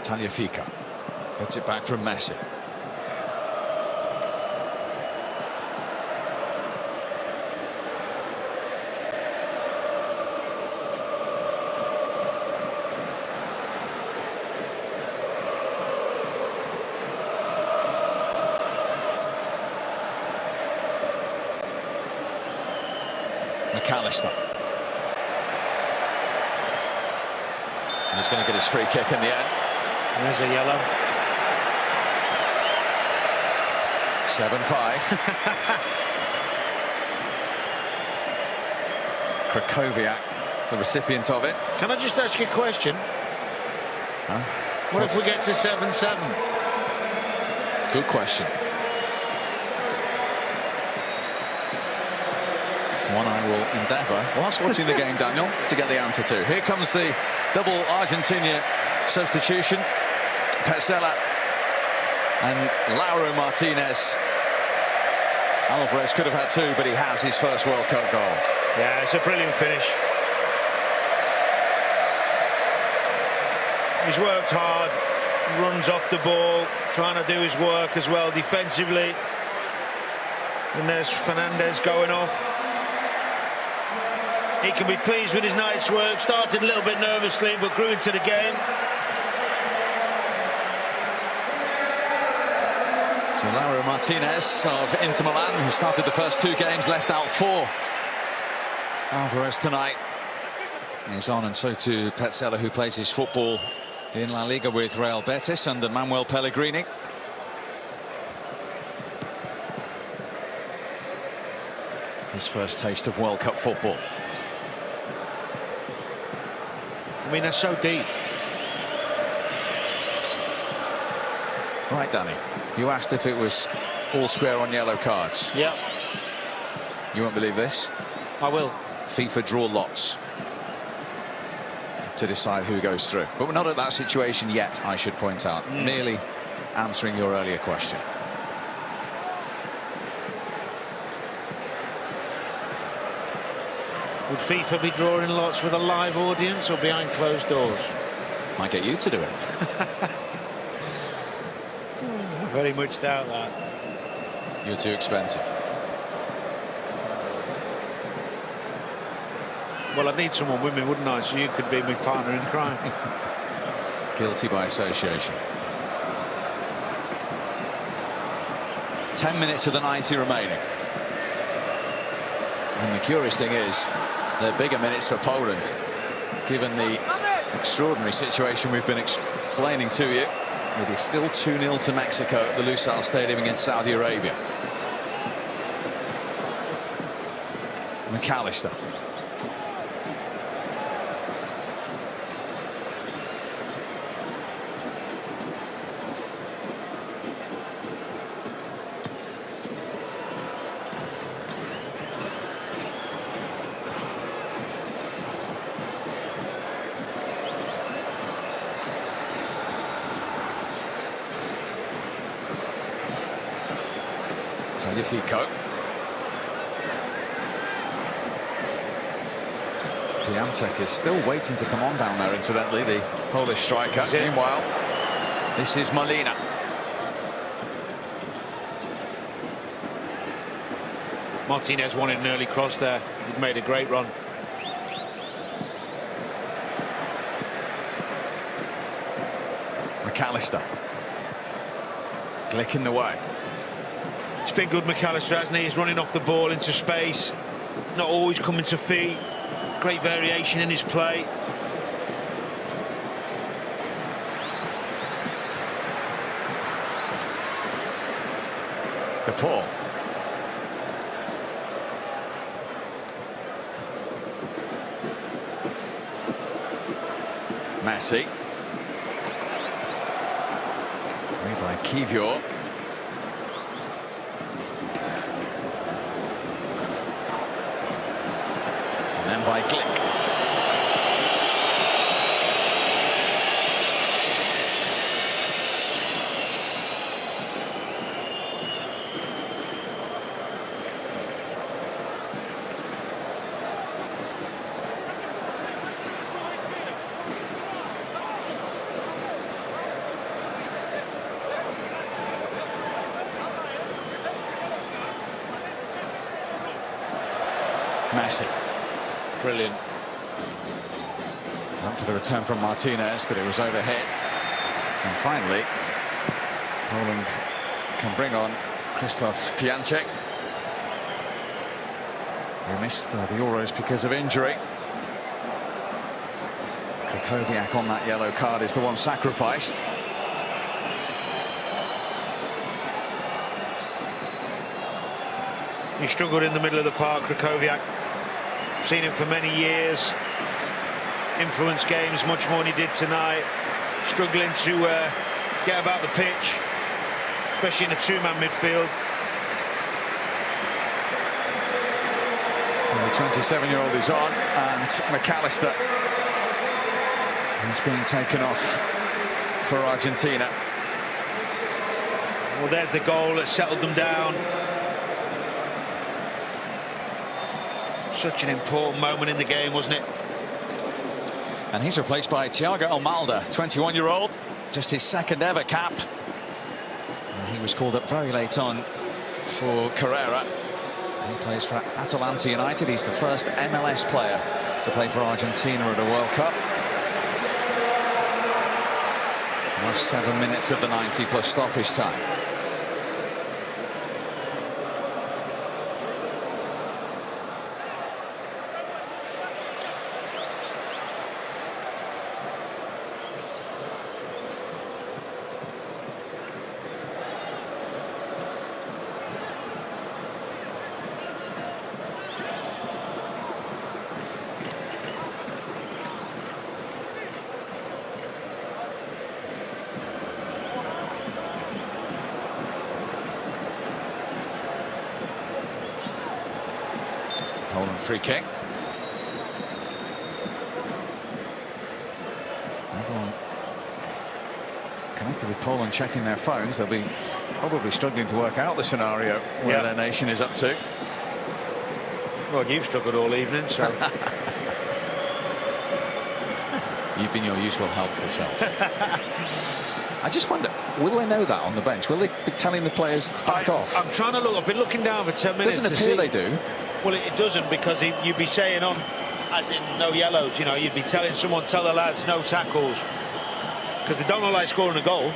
Tagliafico gets it back from Messi. McAllister. And he's going to get his free kick in the end. There's a yellow. 7-5. Krakowiak, the recipient of it. Can I just ask you a question? Huh? What if we get to 7-7? Good question. One I will endeavour, whilst watching the game, Daniel, to get the answer to. Here comes the double Argentina substitution. Petzela and Lauro Martinez Alvarez could have had two, but he has his first World Cup goal. Yeah, it's a brilliant finish. He's worked hard, runs off the ball, trying to do his work as well defensively. And there's Fernandez going off. He can be pleased with his night's work. Started a little bit nervously, but grew into the game. So Lauro Martinez of Inter Milan, who started the first two games, left out for Alvarez tonight. He's on, and so too Petzela, who plays his football in La Liga with Real Betis under Manuel Pellegrini. His first taste of World Cup football. I mean, they're so deep. Right, Danny, you asked if it was all square on yellow cards. Yeah. You won't believe this. I will. FIFA draw lots to decide who goes through. But we're not at that situation yet, I should point out. Merely answering your earlier question. Would FIFA be drawing lots with a live audience or behind closed doors? Might get you to do it. I very much doubt that. You're too expensive. Well, I'd need someone with me, wouldn't I? So you could be my partner in crime. Guilty by association. 10 minutes of the 90 remaining. And the curious thing is, they're bigger minutes for Poland, given the extraordinary situation we've been explaining to you. It is still 2-0 to Mexico at the Lusail Stadium against Saudi Arabia. McAllister. Tagliafico. Piątek is still waiting to come on down there, incidentally, the Polish striker. Meanwhile, this is Molina. Martinez wanted an early cross there. He'd made a great run. McAllister. Glick in the way. It's been good, McAllister, hasn't he? He's running off the ball into space. Not always coming to feet. Great variation in his play. De Paul. Messi. Made by Kivior. And then by Glick. Messi. Brilliant. Up for the return from Martinez, but it was overhit. And finally, Poland can bring on Krzysztof Piątek, who missed the Euros because of injury. Krakowiak on that yellow card is the one sacrificed. He struggled in the middle of the park, Krakowiak. Seen him for many years. Influenced games much more than he did tonight. Struggling to get about the pitch, especially in a two-man midfield. And the 27-year-old is on, and McAllister is being taken off for Argentina. Well, there's the goal that settled them down. Such an important moment in the game, wasn't it? And he's replaced by Thiago Almada, 21-year-old, just his second ever cap. And he was called up very late on for Carrera. He plays for Atalanta United. He's the first MLS player to play for Argentina at a World Cup. Last 7 minutes of the 90 plus stoppage time. Poland free kick. Everyone connected with Poland checking their phones. They'll be probably struggling to work out the scenario where their nation is up to. Well, you've struggled all evening, so... You've been your usual helpful self. I just wonder, will they know that on the bench? Will they be telling the players back off? I'm trying to look. I've been looking down for 10 minutes. Doesn't appear they do. Well, it doesn't, because you'd be saying on, as in no yellows, you know, you'd be telling someone, tell the lads no tackles, because they don't look like scoring a goal.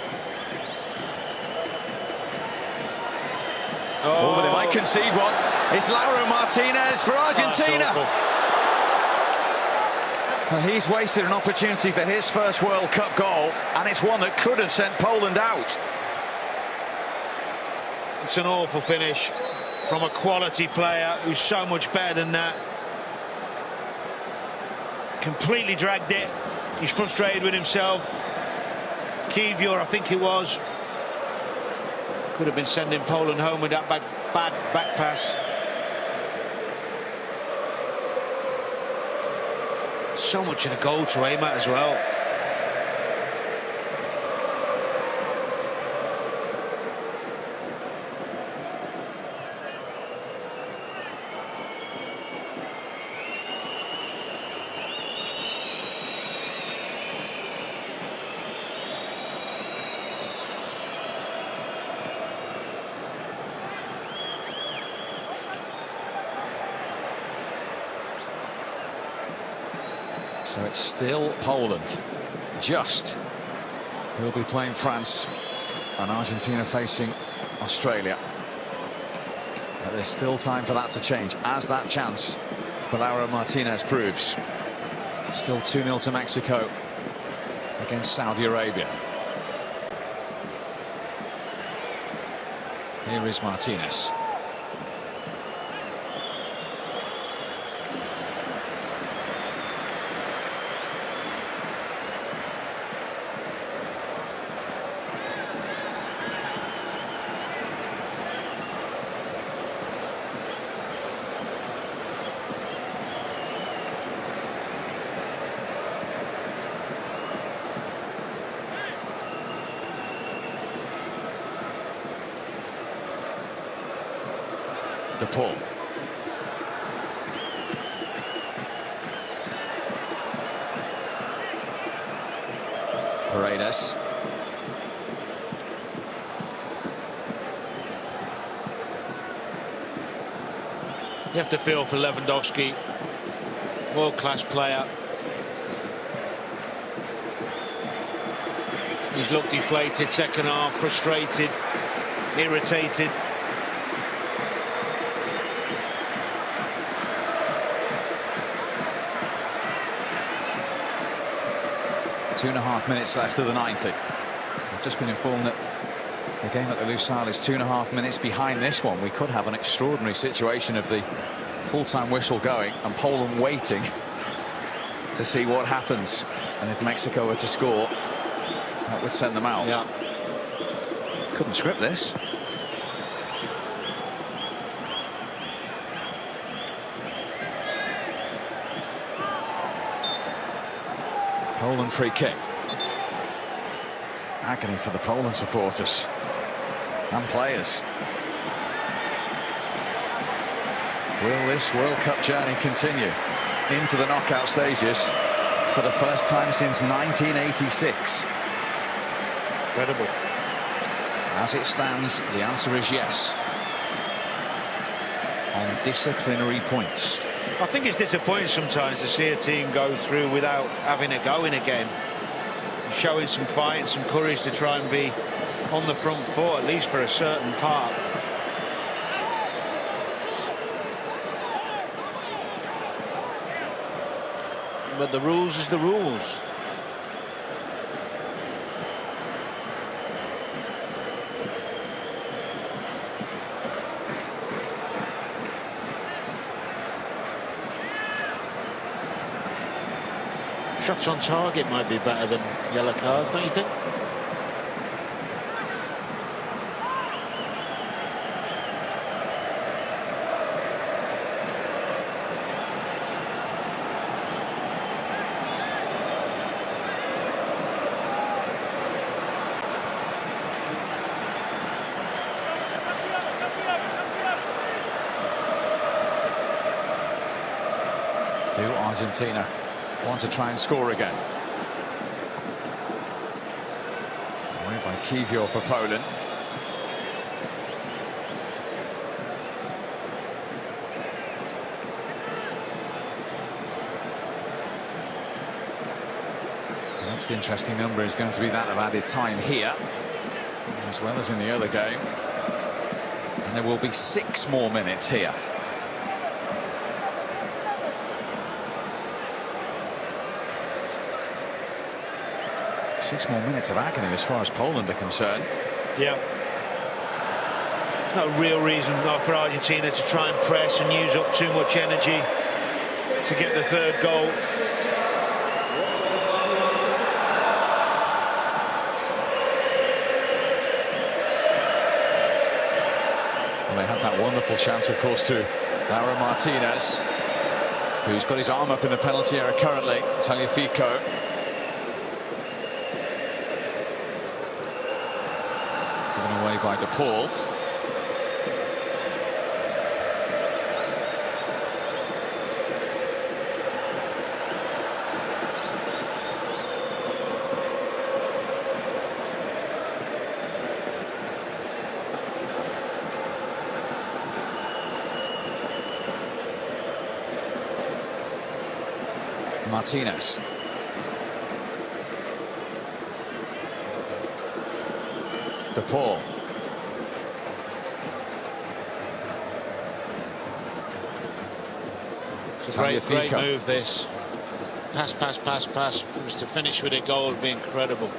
Oh, but they might concede one. It's Lauro Martinez for Argentina. Well, he's wasted an opportunity for his first World Cup goal, and it's one that could have sent Poland out. It's an awful finish from a quality player who's so much better than that. Completely dragged it. He's frustrated with himself. Kivior, I think it was, could have been sending Poland home with that bad back pass. So much in a goal to aim at as well. So it's still Poland, just. We'll be playing France and Argentina facing Australia. But there's still time for that to change, as that chance for Lauro Martinez proves. Still 2-0 to Mexico against Saudi Arabia. Here is Martinez. The pull. Paredes. You have to feel for Lewandowski, world-class player. He's looked deflated second half, frustrated, irritated. Two and a half minutes left of the 90. I've just been informed that the game at the Lusail is 2.5 minutes behind this one. We could have an extraordinary situation of the full-time whistle going and Poland waiting to see what happens. And if Mexico were to score, that would send them out. Yeah. Couldn't script this. Poland free kick. Agony for the Poland supporters and players. Will this World Cup journey continue into the knockout stages for the first time since 1986? Incredible. As it stands, the answer is yes. On disciplinary points. I think it's disappointing sometimes to see a team go through without having a go in a game. Showing some fight and some courage to try and be on the front foot, at least for a certain part. But the rules is the rules. Shots on target might be better than yellow cards, don't you think? Do Argentina want to try and score again? Away by Q4t4r for Poland. The next interesting number is going to be that of added time here, as well as in the other game. And there will be 6 more minutes here. 6 more minutes of agony as far as Poland are concerned. Yeah. No real reason not for Argentina to try and press and use up too much energy to get the 3rd goal. Well, they had that wonderful chance, of course, to Laura Martinez, who's got his arm up in the penalty area currently. Tagliafico. Given away by De Paul. Martinez. De Paul. It's a great move, this. Pass, pass, pass, pass. If it was to finish with a goal, it would be incredible.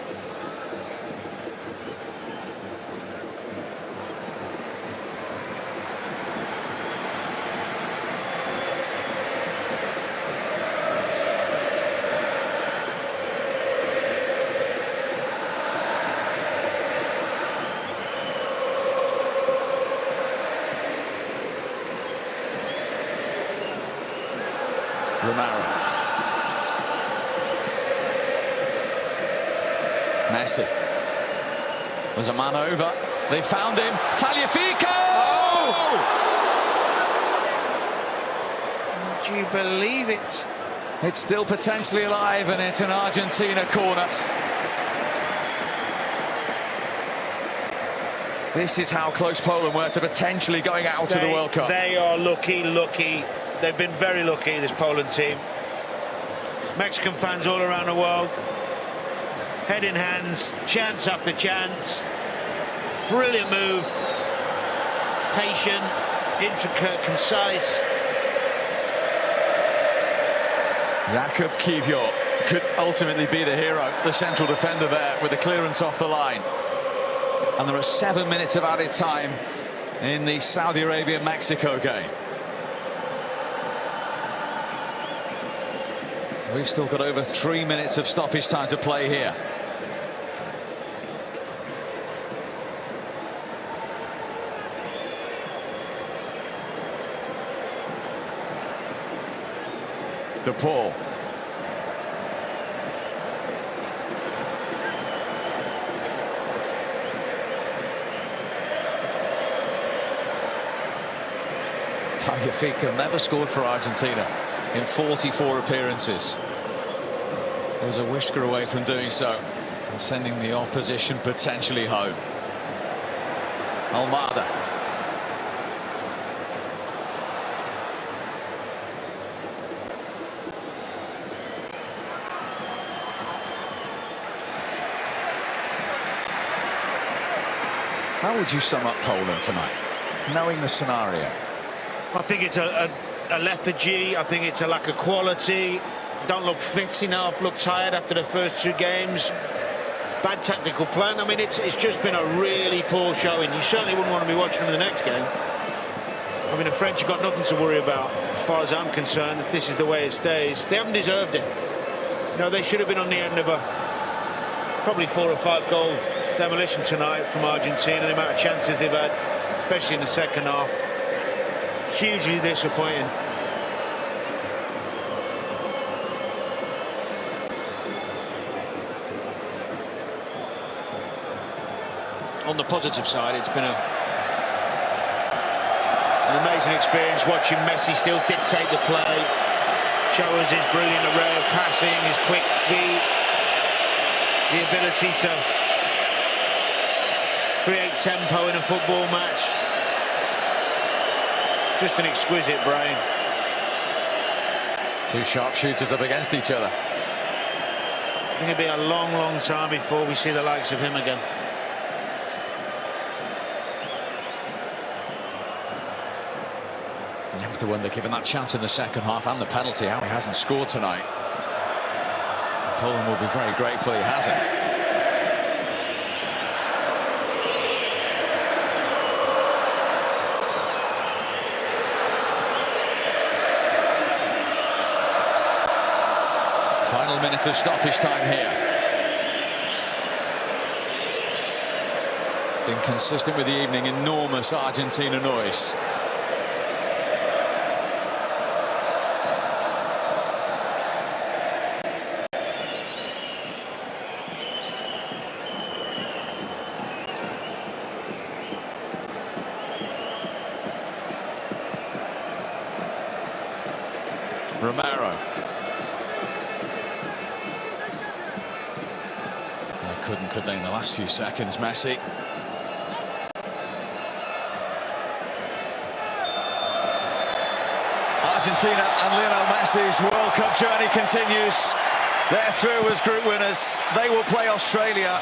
Messi. There's a man over. They found him. Tagliafico! Oh! Do you believe it? It's still potentially alive, and it's an Argentina corner. This is how close Poland were to potentially going out to the World Cup. They are lucky. They've been very lucky, this Poland team. Mexican fans all around the world. Head in hands, chance after chance. Brilliant move. Patient, intricate, concise. Jakub Q4t4r could ultimately be the hero, the central defender there with the clearance off the line. And there are 7 minutes of added time in the Saudi Arabia-Mexico game. We've still got over 3 minutes of stoppage time to play here. De Paul. Tagliafico never scored for Argentina in 44 appearances. He was a whisker away from doing so and sending the opposition potentially home. Almada. How would you sum up Poland tonight, knowing the scenario? I think it's a lethargy. I think it's a lack of quality. Don't look fit enough, look tired after the first two games. Bad tactical plan. I mean, it's just been a really poor showing. You certainly wouldn't want to be watching them in the next game. I mean, the French have got nothing to worry about, as far as I'm concerned, if this is the way it stays. They haven't deserved it. You know, they should have been on the end of a probably 4 or 5 goal demolition tonight from Argentina, the amount of chances they've had, especially in the second half. Hugely disappointing. On the positive side, it's been an amazing experience watching Messi still dictate the play, show us his brilliant array of passing, his quick feet, the ability to create tempo in a football match. Just an exquisite brain. Two sharpshooters up against each other. I think it'll be a long, long time before we see the likes of him again. You have to wonder, given that chance in the second half and the penalty, how he hasn't scored tonight. Poland will be very grateful he hasn't. Final minute of stoppage time here. Inconsistent with the evening, enormous Argentina noise. Romero. They couldn't, could they, in the last few seconds, Messi. Argentina and Lionel Messi's World Cup journey continues. They're through as group winners. They will play Australia